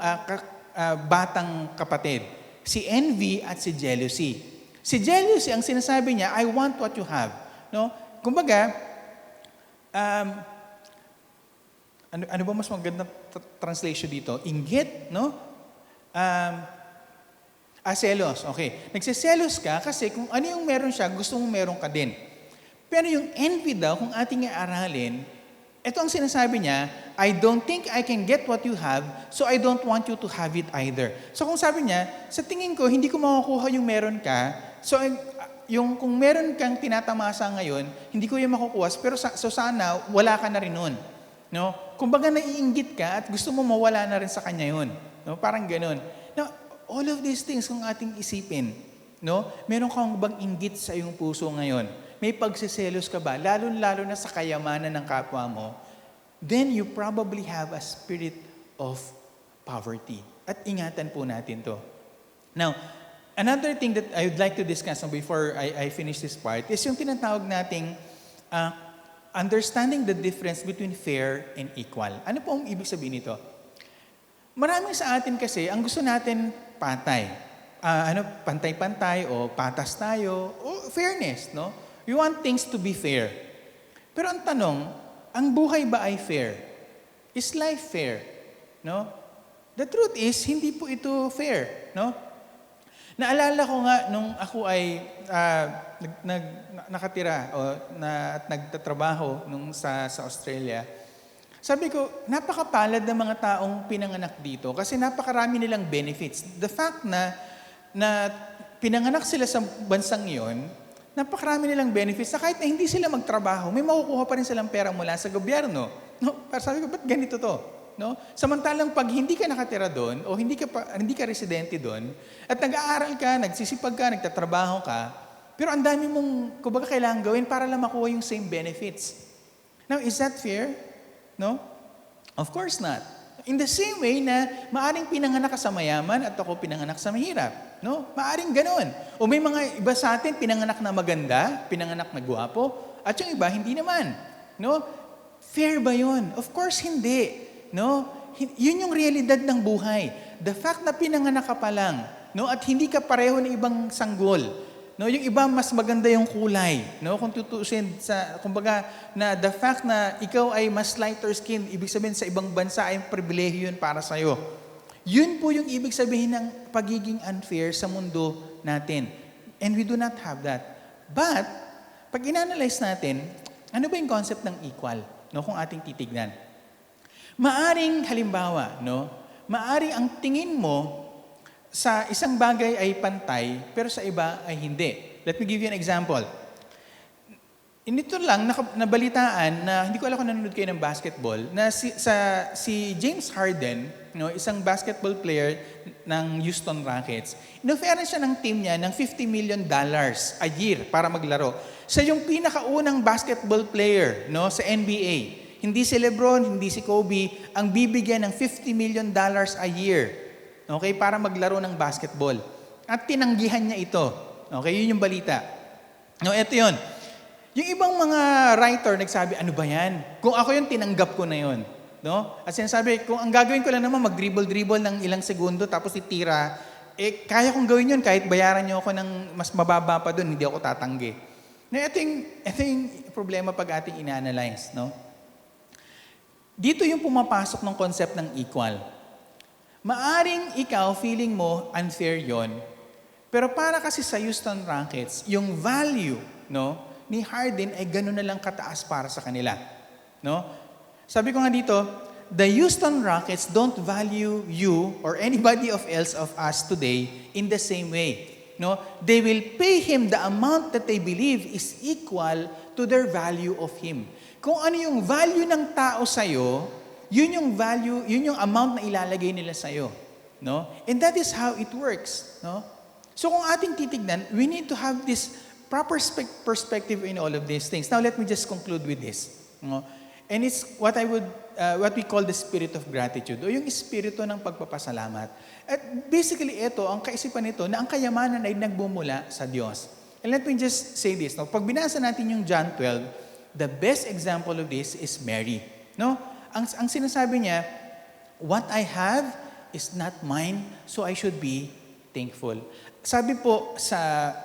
batang kapatid. Si envy at si jealousy. Si jealousy, ang sinasabi niya, I want what you have. No? Kumbaga, ano ba mas magandang translation dito? Inggit, no? Selos, okay. Nagsiselos ka kasi kung ano yung meron siya, gusto mong meron ka din. Pero yung envy daw, kung ating aralin, ito ang sinasabi niya, I don't think I can get what you have, so I don't want you to have it either. So kung sabi niya, sa tingin ko, hindi ko makukuha yung meron ka, so yung kung meron kang tinatamasa ngayon, hindi ko yung makukuha, pero so sana wala ka na rin nun. No? Kumbaga naiinggit ka at gusto mo mawala na rin sa kanya yun. No? Parang ganun. Now, all of these things kung ating isipin, no? Meron kang bang inggit sa iyong puso ngayon? May pagsiselos ka ba? Lalo na sa kayamanan ng kapwa mo, then you probably have a spirit of poverty. At ingatan po natin to. Now, another thing that I would like to discuss before I finish this part is yung tinatawag nating understanding the difference between fair and equal. Ano po ang ibig sabihin nito? Marami sa atin kasi, ang gusto natin patay. Pantay-pantay o patas tayo o fairness, no? We want things to be fair. Pero ang tanong, ang buhay ba ay fair? Is life fair? No? The truth is, hindi po ito fair. No? Naalala ko nga nung ako ay nakatira at nagtatrabaho nung sa Australia, sabi ko, napakapalad ng mga taong pinanganak dito kasi napakarami nilang benefits. The fact na pinanganak sila sa bansang iyon, napakarami nilang benefits na kahit na hindi sila magtrabaho, may makukuha pa rin silang pera mula sa gobyerno. No? Pero sabi ko, ba't ganito to? No? Samantalang pag hindi ka nakatira doon o hindi ka residente doon at nag-aaral ka, nagsisipag ka, nagtatrabaho ka, pero ang dami mong kumbaga kailangan gawin para lang makuha yung same benefits. Now, is that fair? No? Of course not. In the same way na maaring pinanganak ka sa mayaman at ako pinanganak sa mahirap. No? Maaring ganon. O may mga iba sa atin pinanganak na maganda, pinanganak na gwapo, at yung iba hindi naman. No? Fair ba yun? Of course hindi. No? Yun yung realidad ng buhay. The fact na pinanganak ka pa lang, no? At hindi ka pareho ng ibang sanggol. No, yung iba mas maganda yung kulay, no? Kung tutuusin kumbaga na the fact na ikaw ay mas lighter skin, ibig sabihin sa ibang bansa ay pribilehiyo yun para sa iyo. Yun po yung ibig sabihin ng pagiging unfair sa mundo natin. And we do not have that. But pag inanalyze natin, ano ba yung concept ng equal, no? Kung ating titignan. Maaring halimbawa, no? Maaring ang tingin mo sa isang bagay ay pantay, pero sa iba ay hindi. Let me give you an example. Inito lang, nabalitaan na, hindi ko alam kung nanonood kayo ng basketball, na si James Harden, no, isang basketball player ng Houston Rockets, inofferan siya ng team niya ng $50 million a year para maglaro. Siya yung pinakaunang basketball player, no, sa NBA. Hindi si LeBron, hindi si Kobe, ang bibigyan ng $50 million a year. Okay, para maglaro ng basketball. At tinanggihan niya ito. Okay, yun yung balita. No, ito yun. Yung ibang mga writer nagsabi, ano ba yan? Kung ako yun, tinanggap ko na yun. No? At sinasabi, kung ang gagawin ko lang naman, mag-dribble-dribble ng ilang segundo, tapos itira, kaya kong gawin yun, kahit bayaran niyo ako ng mas mababa pa doon, hindi ako tatanggi. No, ito yung problema pag ating ina-analyze. No? Dito yung pumapasok ng concept ng equal. Maaring ikaw, feeling mo, unfair yon. Pero para kasi sa Houston Rockets, yung value, no, ni Harden ay gano'n na lang kataas para sa kanila. No? Sabi ko nga dito, the Houston Rockets don't value you or anybody else of us today in the same way. No, they will pay him the amount that they believe is equal to their value of him. Kung ano yung value ng tao sa'yo, yun yung value, yun yung amount na ilalagay nila sa'yo. No? And that is how it works. No? So kung ating titignan, we need to have this proper perspective in all of these things. Now let me just conclude with this. No? And it's what we call the spirit of gratitude, o yung espiritu ng pagpapasalamat. At basically ito, ang kaisipan nito, na ang kayamanan ay nagbumula sa Diyos. And let me just say this. No? Pag binasa natin yung John 12, the best example of this is Mary. No? Ang sinasabi niya, what I have is not mine, so I should be thankful. Sabi po sa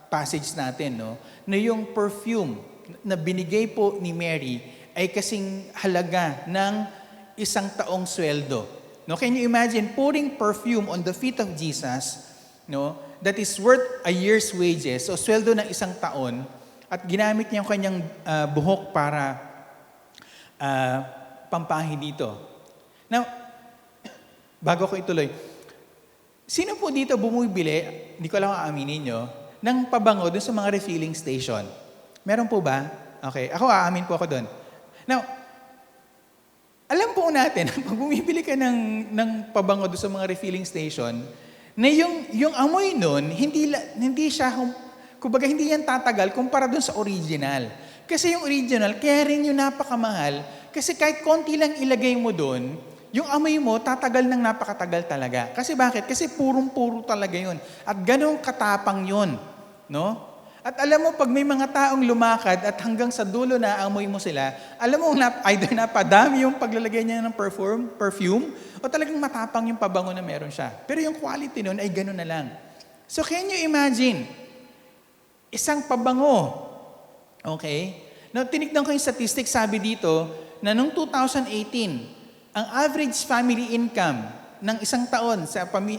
passage natin, no, na yung perfume na binigay po ni Mary ay kasing halaga ng 1 taong sweldo. No, can you imagine pouring perfume on the feet of Jesus, no, that is worth a year's wages, o sweldo ng 1 taon, at ginamit niya yung kanyang buhok para pampahi dito. Now, bago ko ituloy, sino po dito bumibili, hindi ko lang aaminin nyo, ng pabango dun sa mga refilling station? Meron po ba? Okay, ako aamin po ako dun. Now, alam po natin, pag bumibili ka ng pabango dun sa mga refilling station, na yung amoy nun, hindi siya, kumbaga hindi yan tatagal kumpara dun sa original. Kasi yung original, kaya rin yung napakamahal, kasi kahit konti lang ilagay mo dun, yung amoy mo, tatagal ng napakatagal talaga. Kasi bakit? Kasi purong-puro talaga yun. At ganong katapang yun. No? At alam mo, pag may mga taong lumakad at hanggang sa dulo na amoy mo sila, alam mo, either napadami yung paglalagay niya ng perfume, o talagang matapang yung pabango na meron siya. Pero yung quality nun ay gano'n na lang. So can you imagine, isang pabango, okay? Now, tinignan ko yung statistics, sabi dito, na noong 2018, ang average family income ng 1 taon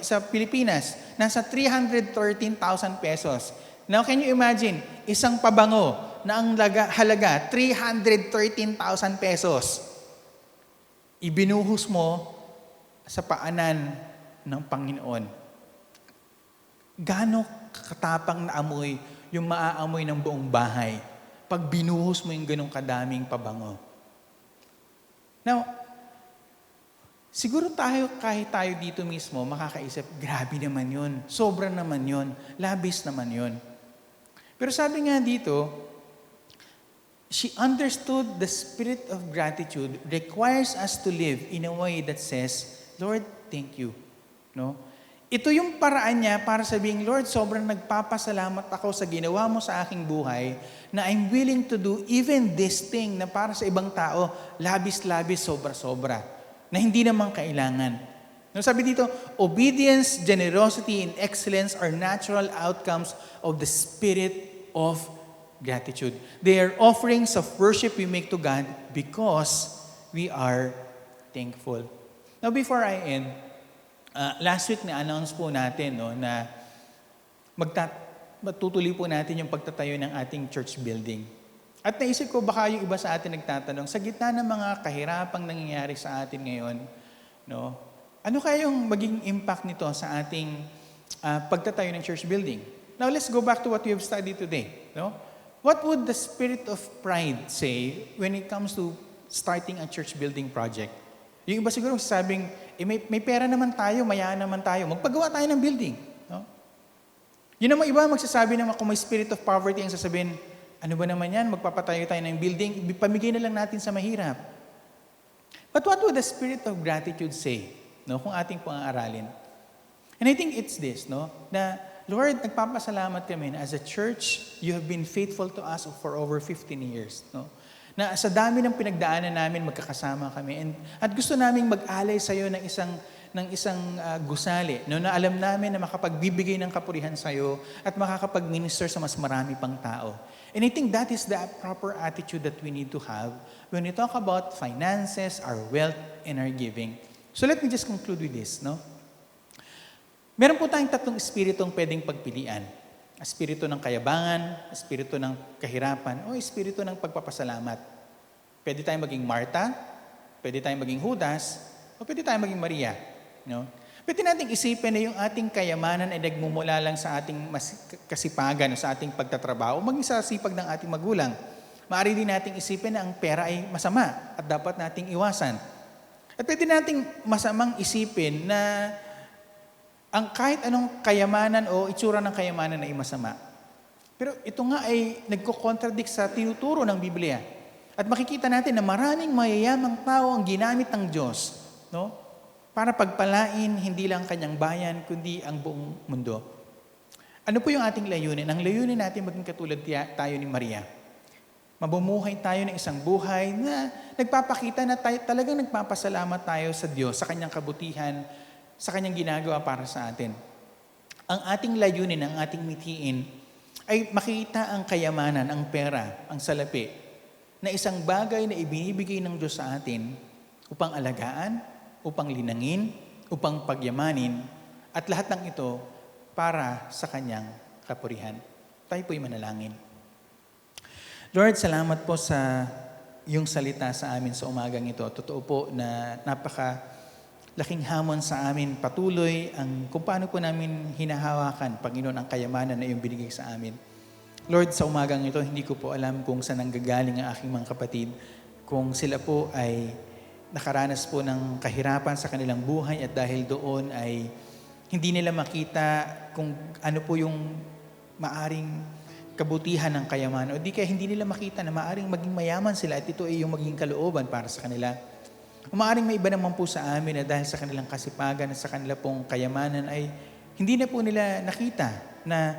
sa Pilipinas, nasa 313,000 pesos. Now, can you imagine, isang pabango na ang halaga 313,000 pesos. Ibinuhos mo sa paanan ng Panginoon. Gaano katapang na amoy yung maaamoy ng buong bahay pag binuhos mo yung ganong kadaming pabango. Now, siguro kahit tayo dito mismo, makakaisip, grabe naman yun, sobra naman yun, labis naman yun. Pero sabi nga dito, she understood the spirit of gratitude requires us to live in a way that says, Lord, thank you. No? Ito yung paraan niya para sabihin, Lord, sobrang nagpapasalamat ako sa ginawa mo sa aking buhay na I'm willing to do even this thing na para sa ibang tao, labis-labis, sobra-sobra, na hindi naman kailangan. No, sabi dito, obedience, generosity, and excellence are natural outcomes of the spirit of gratitude. They are offerings of worship we make to God because we are thankful. Now, before I end, last week na-announce po natin na matutuloy po natin yung pagtatayo ng ating church building. At naisip ko, baka yung iba sa atin nagtatanong, sa gitna ng mga kahirapang nangyayari sa atin ngayon, no, ano kaya yung maging impact nito sa ating pagtatayo ng church building? Now, let's go back to what we have studied today. No? What would the spirit of pride say when it comes to starting a church building project? Yung iba siguro sabing, may pera naman tayo, mayaman naman tayo, magpagawa tayo ng building. No? Yun naman iba magsasabi naman kung may spirit of poverty ang sasabihin, ano ba naman yan, magpapatayo tayo ng building, pamigay na lang natin sa mahirap. But what would the spirit of gratitude say? No, kung ating pang-aaralin. And I think it's this, no, na Lord, nagpapasalamat kami na as a church, you have been faithful to us for over 15 years. No? Na sa dami ng pinagdaanan namin, magkakasama kami. At gusto naming mag-alay sa iyo ng isang gusali, no, na alam namin na makapagbibigay ng kapurihan sa iyo at makakapag-minister sa mas marami pang tao. And I think that is the proper attitude that we need to have when we talk about finances, our wealth, and our giving. So let me just conclude with this, no? Meron po tayong 3 espiritong pwedeng pagpilian. Espiritu ng kayabangan, espiritu ng kahirapan, o espiritu ng pagpapasalamat. Pwede tayong maging Marta, pwede tayong maging Judas, o pwede tayong maging Maria. No? Pwede nating isipin na yung ating kayamanan ay nagmumula lang sa ating kasipagan, sa ating pagtatrabaho, maging sa sipag ng ating magulang. Maaari din nating isipin na ang pera ay masama at dapat nating iwasan. At pwede nating masamang isipin na ang kahit anong kayamanan o itsura ng kayamanan ay masama. Pero ito nga ay nagko-contradict sa tinuturo ng Biblia. At makikita natin na maraming mayayamang tao ang ginamit ng Diyos, no? Para pagpalain hindi lang kanyang bayan, kundi ang buong mundo. Ano po yung ating layunin? Ang layunin natin maging katulad tayo ni Maria. Mabumuhay tayo ng isang buhay na nagpapakita na tayo, talagang nagpapasalamat tayo sa Diyos, sa kanyang kabutihan, sa kanyang ginagawa para sa atin. Ang ating layunin, ang ating mitiin, ay makita ang kayamanan, ang pera, ang salapi, na isang bagay na ibinibigay ng Diyos sa atin upang alagaan, upang linangin, upang pagyamanin, at lahat ng ito para sa kanyang kapurihan. Tayo po'y manalangin. Lord, salamat po sa iyong salita sa amin sa umagang ito. Totoo po na laking hamon sa amin patuloy kung paano po namin hinahawakan, Panginoon, ang kayamanan na iyong binigay sa amin. Lord, sa umagang ito, hindi ko po alam kung saan nanggagaling ang aking mga kapatid, kung sila po ay nakaranas po ng kahirapan sa kanilang buhay at dahil doon ay hindi nila makita kung ano po yung maaring kabutihan ng kayamanan o di kaya hindi nila makita na maaring maging mayaman sila at ito ay yung maging kalooban para sa kanila. Maaring may iba naman po sa amin na dahil sa kanilang kasipagan at sa kanila pong kayamanan ay hindi na po nila nakita na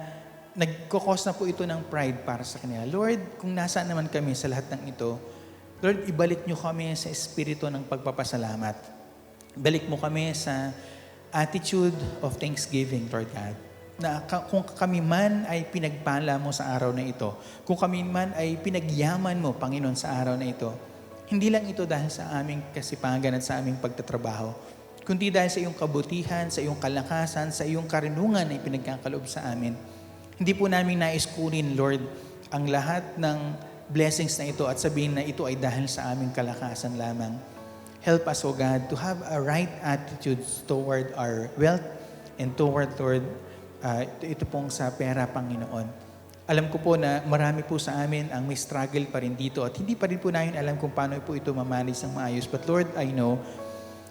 nagkukos na po ito ng pride para sa kanila. Lord, kung nasaan naman kami sa lahat ng ito, Lord, ibalik niyo kami sa espiritu ng pagpapasalamat. Ibalik mo kami sa attitude of thanksgiving, Lord God. Na kung kami man ay pinagpala mo sa araw na ito, kung kami man ay pinagyaman mo, Panginoon, sa araw na ito, hindi lang ito dahil sa aming kasipagan at sa aming pagtatrabaho, kundi dahil sa iyong kabutihan, sa iyong kalakasan, sa iyong karunungan na ipinagkakaloob sa amin. Hindi po namin nais kunin, Lord, ang lahat ng blessings na ito at sabihin na ito ay dahil sa aming kalakasan lamang. Help us, O God, to have a right attitude toward our wealth and toward, Lord, ito pong sa pera, Panginoon. Alam ko po na marami po sa amin ang may struggle pa rin dito at hindi pa rin po namin alam kung paano po ito mamanage ng maayos. But Lord, I know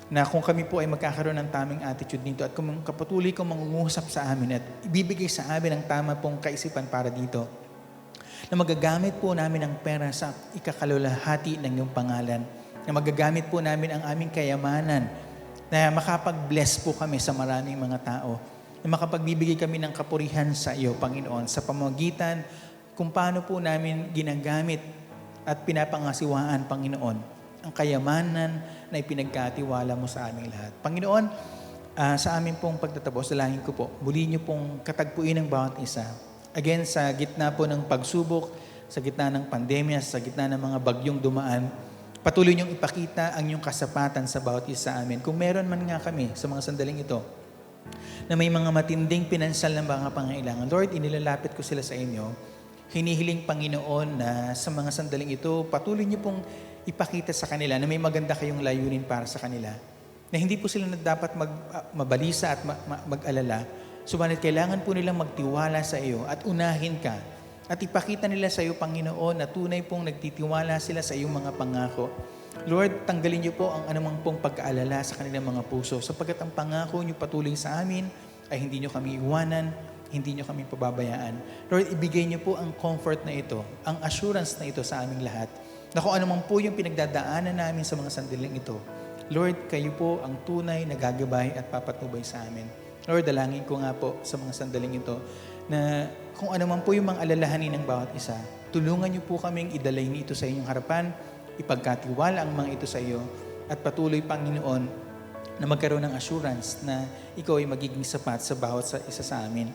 na kung kami po ay magkakaroon ng tamang attitude dito at kung kapatuloy kong mangungusap sa amin at ibibigay sa amin ang tama pong kaisipan para dito, na magagamit po namin ang pera sa ikakalulahati ng iyong pangalan, na magagamit po namin ang aming kayamanan, na makapag-bless po kami sa maraming mga tao, na makapagbibigay kami ng kapurihan sa iyo, Panginoon, sa pamamagitan kung paano po namin ginagamit at pinapangasiwaan, Panginoon, ang kayamanan na ipinagkatiwala mo sa aming lahat. Panginoon, sa aming pong pagtatapos, dalangin ko po, muli niyo pong katagpuin ng bawat isa. Again, sa gitna po ng pagsubok, sa gitna ng pandemya, sa gitna ng mga bagyong dumaan, patuloy niyong ipakita ang iyong kasapatan sa bawat isa sa amin. Kung meron man nga kami sa mga sandaling ito, na may mga matinding pinansal na mga pangailangan, Lord, inilalapit ko sila sa inyo. Hinihiling, Panginoon, na sa mga sandaling ito, patuloy niyo pong ipakita sa kanila na may maganda kayong layunin para sa kanila. Na hindi po sila na dapat mabalisa at mag-alala. Subalit kailangan po nilang magtiwala sa iyo at unahin ka. At ipakita nila sa iyo, Panginoon, na tunay pong nagtitiwala sila sa iyong mga pangako. Lord, tanggalin niyo po ang anumang pong pag-aalala sa kanilang mga puso sapagkat ang pangako niyo patuloy sa amin ay hindi niyo kami iwanan, hindi niyo kami pababayaan. Lord, ibigay niyo po ang comfort na ito, ang assurance na ito sa aming lahat. Na kung anumang po yung pinagdadaanan namin sa mga sandaling ito, Lord, kayo po ang tunay na gagabay at papatnubay sa amin. Lord, dalangin ko nga po sa mga sandaling ito na kung ano man po yung mga alalahanin ng bawat isa, tulungan niyo po kaming idalay nito sa inyong harapan, ipagkatiwala ang mga ito sa iyo, at patuloy, Panginoon, na magkaroon ng assurance na ikaw ay magiging sapat sa bawat isa sa amin.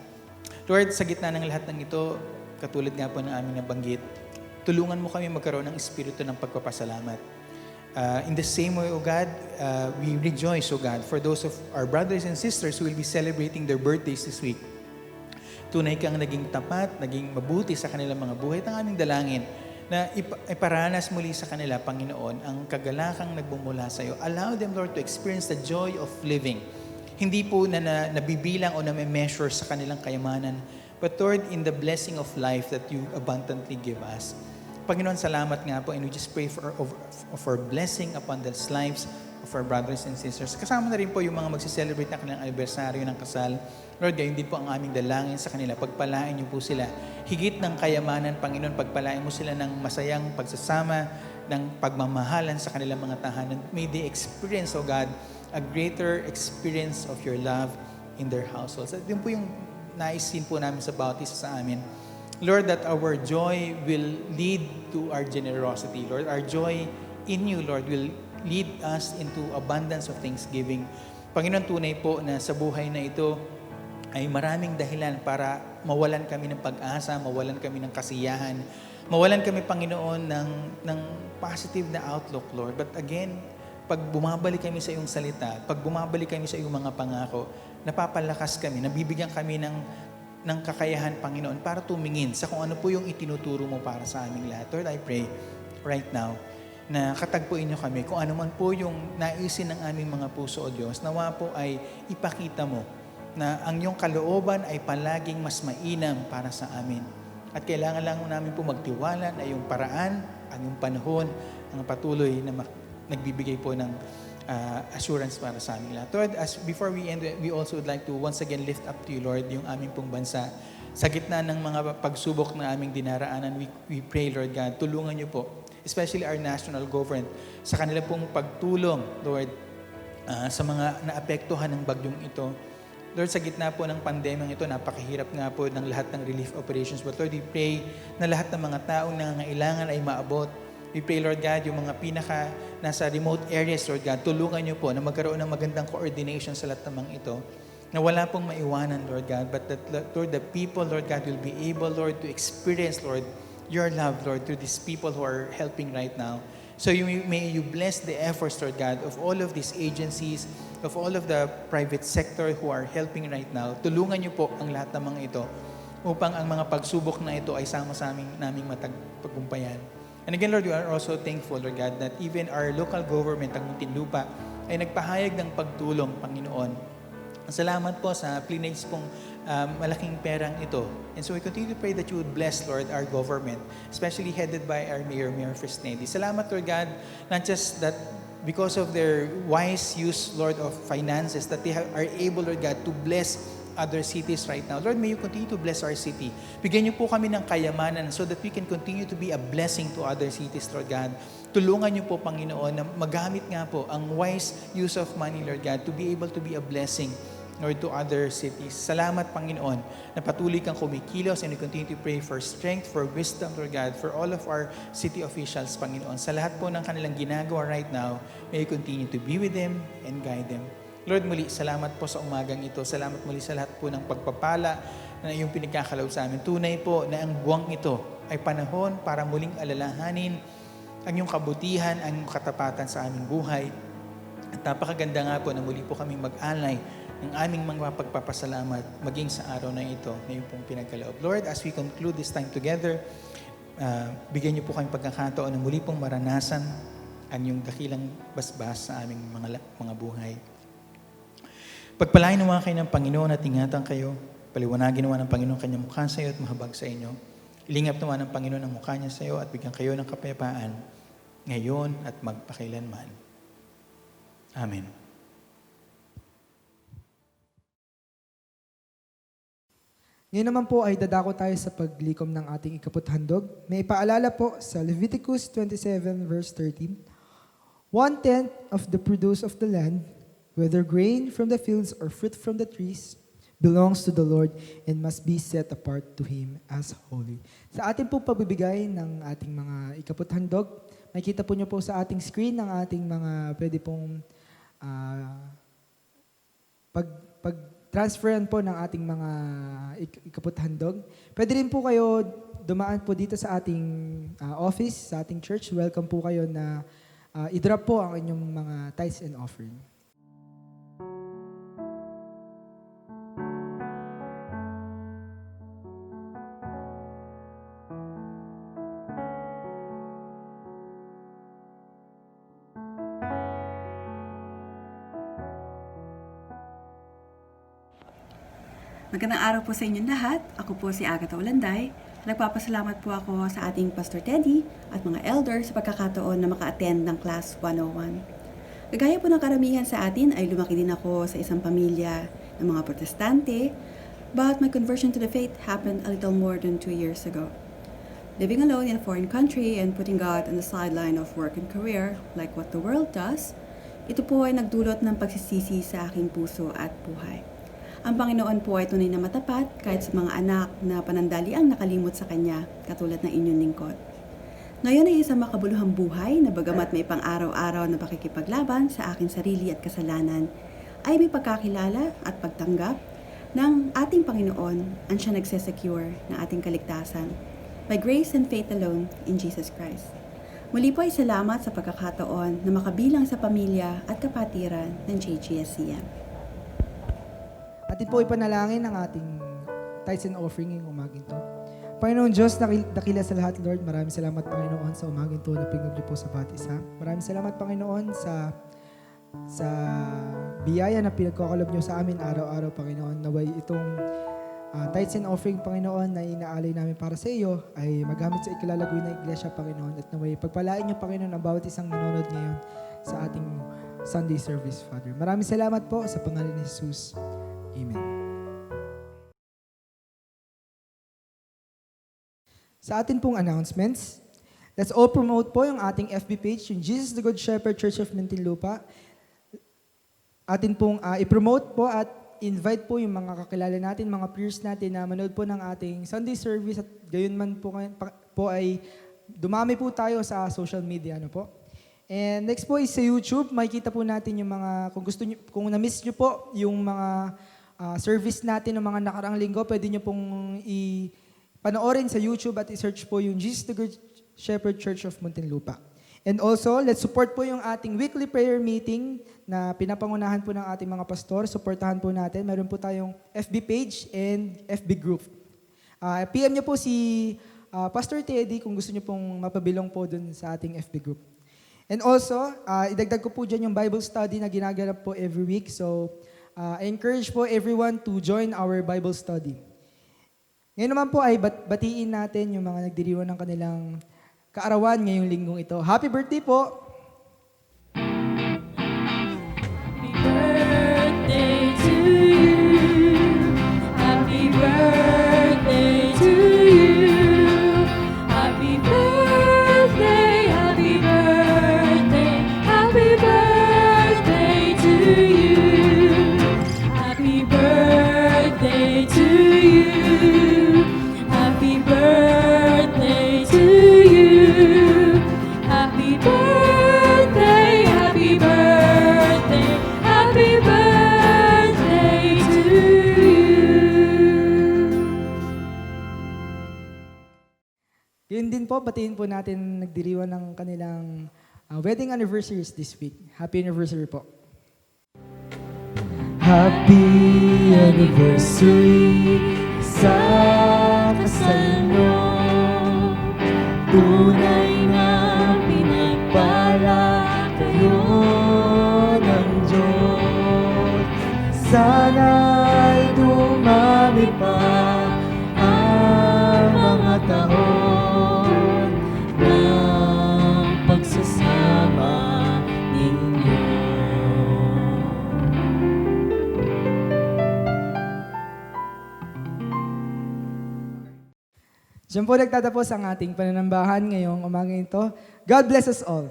Lord, sa gitna ng lahat ng ito, katulad nga po ng aming nabanggit, tulungan mo kami magkaroon ng espiritu ng pagpapasalamat. In the same way, O God, we rejoice, O God, for those of our brothers and sisters who will be celebrating their birthdays this week. Tunay kang naging tapat, naging mabuti sa kanilang mga buhay. At ang aming dalangin na iparanas muli sa kanila, Panginoon, ang kagalakang nagbumula sa iyo. Allow them, Lord, to experience the joy of living. Hindi po na nabibilang o na-measure sa kanilang kayamanan, but Lord, in the blessing of life that you abundantly give us. Panginoon, salamat nga po, and we just pray for blessing upon the lives of our brothers and sisters. Kasama na rin po yung mga magsiselebrate ng kanilang anibersaryo ng kasal. Lord, gayon din po ang aming dalangin sa kanila. Pagpalain niyo po sila. Higit ng kayamanan, Panginoon, pagpalain mo sila ng masayang pagsasama, ng pagmamahalan sa kanilang mga tahanan. May they experience, O God, a greater experience of your love in their households. At yun po yung naisin po namin sa bautismo sa amin. Lord, that our joy will lead to our generosity. Lord, our joy in you, Lord, will lead us into abundance of thanksgiving. Panginoon, tunay po na sa buhay na ito ay maraming dahilan para mawalan kami ng pag-asa, mawalan kami ng kasiyahan, mawalan kami, Panginoon, ng positive na outlook, Lord. But again, pag bumabalik kami sa iyong salita, pag bumabalik kami sa iyong mga pangako, napapalakas kami, nabibigyan kami ng kakayahan, Panginoon, para tumingin sa kung ano po yung itinuturo mo para sa aming lahat. Lord, I pray right now na katagpuin niyo kami kung ano man po yung naisin ng aming mga puso, O Diyos, nawa po ay ipakita mo na ang iyong kalooban ay palaging mas mainam para sa amin. At kailangan lang namin po magtiwala na yung paraan, ang yung panahon, ang patuloy na nagbibigay po ng assurance para sa amin lahat. Lord, as before we end, we also would like to once again lift up to you, Lord, yung aming pong bansa. Sa gitna ng mga pagsubok na aming dinaraanan, we pray, Lord God, tulungan niyo po, especially our national government, sa kanila pong pagtulong, Lord, sa mga naapektuhan ng bagyong ito. Lord, sa gitna po ng pandemyang ito, napakahirap nga po ng lahat ng relief operations. But Lord, we pray na lahat ng mga taong nangangailangan ay maabot. We pray, Lord God, yung mga nasa remote areas, Lord God, tulungan niyo po na magkaroon ng magandang coordination sa lahat ng mga ito, na wala pong maiwanan, Lord God, but that, Lord, the people, Lord God, will be able, Lord, to experience, Lord, your love, Lord, through these people who are helping right now. So may you bless the efforts, Lord God, of all of these agencies, of all of the private sector who are helping right now. Tulungan niyo po ang lahat ng mga ito upang ang mga pagsubok na ito ay sama-saming naming matagpagumpayan. And again, Lord, we are also thankful, Lord God, that even our local government, ang Muntinlupa, ay nagpahayag ng pagtulong, Panginoon. Salamat po sa plinage pong malaking perang ito. And so we continue to pray that you would bless, Lord, our government, especially headed by our Mayor Fresnedi. Salamat, Lord God, not just that because of their wise use, Lord, of finances, that they are able, Lord God, to bless other cities right now. Lord, may you continue to bless our city. Bigyan niyo po kami ng kayamanan so that we can continue to be a blessing to other cities, Lord God. Tulungan niyo po, Panginoon, na magamit nga po ang wise use of money, Lord God, to be able to be a blessing, Lord, to other cities. Salamat, Panginoon, na patuloy kang kumikilos, and we continue to pray for strength, for wisdom, Lord God, for all of our city officials, Panginoon. Sa lahat po ng kanilang ginagawa right now, may you continue to be with them and guide them. Lord, muli, salamat po sa umagang ito. Salamat muli sa lahat po ng pagpapala na iyong pinagkakalob sa amin. Tunay po na ang buwang ito ay panahon para muling alalahanin ang iyong kabutihan, ang iyong katapatan sa aming buhay. At napakaganda nga po na muli po kaming mag-alay ng aming mga pagpapasalamat maging sa araw na ito na iyong pong pinagkaloob. Lord, as we conclude this time together, bigyan niyo po kami pagkakataon na muli pong maranasan ang iyong dakilang basbas sa aming mga buhay. Pagpalain naman kayo ng Panginoon at ingatan kayo. Paliwanagin naman ng Panginoon kanyang mukha sa iyo at mahabag sa inyo. Ilingap naman ng Panginoon ang mukha niya sa iyo at bigyan kayo ng kapayapaan ngayon at magpakailanman. Amen. Ngayon naman po ay dadako tayo sa paglikom ng ating ikaputhandog. May ipaalala po sa Leviticus 27 verse 13. 1/10 of the produce of the land, whether grain from the fields or fruit from the trees, belongs to the Lord and must be set apart to Him as holy. Sa ating po pagbibigay ng ating mga ikaputhandog, makikita po niyo po sa ating screen ng ating mga pwede pong pag-transferan po ng ating mga ikaputhandog. Pwede rin po kayo dumaan po dito sa ating office, sa ating church. Welcome po kayo na i-drop po ang inyong mga tithes and offering. Magandang araw po sa inyong lahat. Ako po si Agatha Ulanday. Nagpapasalamat po ako sa ating Pastor Teddy at mga elders sa pagkakataon na maka-attend ng Class 101. Kagaya po ng karamihan sa atin ay lumaki din ako sa isang pamilya ng mga protestante, but my conversion to the faith happened a little more than 2 years ago. Living alone in a foreign country and putting God on the sideline of work and career, like what the world does, ito po ay nagdulot ng pagsisisi sa aking puso at buhay. Ang Panginoon po ay tunay na matapat kahit sa mga anak na panandaliang nakalimot sa Kanya, katulad ng inyong lingkod. Ngayon ay isang makabuluhang buhay na bagamat may pang-araw-araw na pakikipaglaban sa aking sarili at kasalanan, ay may pagkakilala at pagtanggap ng ating Panginoon ang siya nagsesecure ng ating kaligtasan. By grace and faith alone in Jesus Christ. Muli po ay salamat sa pagkakataon na makabilang sa pamilya at kapatiran ng JGSCM. Atin po ipanalangin ang ating tithes and offering ngayong umaging to. Panginoon Diyos, dakila sa lahat, Lord. Maraming salamat, Panginoon, sa umaging to na pinag po sa bawat isa. Maraming salamat, Panginoon, sa biyaya na pinagkakalob niyo sa amin araw-araw, Panginoon. Naway itong tithes and offering, Panginoon, na inaalay namin para sa iyo ay magamit sa ikalalagoy na iglesia, Panginoon. At naway pagpalain niyo, Panginoon, ang bawat isang nanonood ngayon sa ating Sunday service, Father. Maraming salamat po sa pangalan ni Jesus. Amen. Sa atin pong announcements, let's all promote po yung ating FB page, yung Jesus the Good Shepherd Church of Muntinlupa. Atin pong i-promote po at invite po yung mga kakilala natin, mga peers natin na manood po ng ating Sunday service at gayon man po ay dumami po tayo sa social media, ano po. And next po is sa YouTube, makikita po natin yung mga, kung gusto niyo, kung na-miss niyo po yung mga service natin ng mga nakaraang linggo, pwede niyo pong panoorin sa YouTube at i-search po yung Jesus the Good Shepherd Church of Muntinlupa. And also, let's support po yung ating weekly prayer meeting na pinapangunahan po ng ating mga pastor. Supportahan po natin. Meron po tayong FB page and FB group. PM niyo po si Pastor Teddy kung gusto niyo pong mapabilong po dun sa ating FB group. And also, idagdag ko po dyan yung Bible study na ginaganap po every week. So, I encourage po everyone to join our Bible study. Ngayon naman po ay batiin natin yung mga nagdiriwang ng kanilang kaarawan ngayong linggong ito. Happy birthday po! Happy birthday to you. Happy birthday to you. Happy birthday, happy birthday, happy birthday to you. Happy birthday to you. Happy birthday to you. Happy birthday, happy birthday, happy birthday to you. Yun din po, batiin po natin nagdiriwang ng kanilang wedding anniversaries this week. Happy anniversary po. Happy anniversary sa kasal nyo. Tunay na pinagpala kayo ng Diyos. Sana'y dumami pa ang mga taon ng pagsasama ninyo. Diyan po nagtatapos ang ating pananambahan ngayong umaga ito. God bless us all.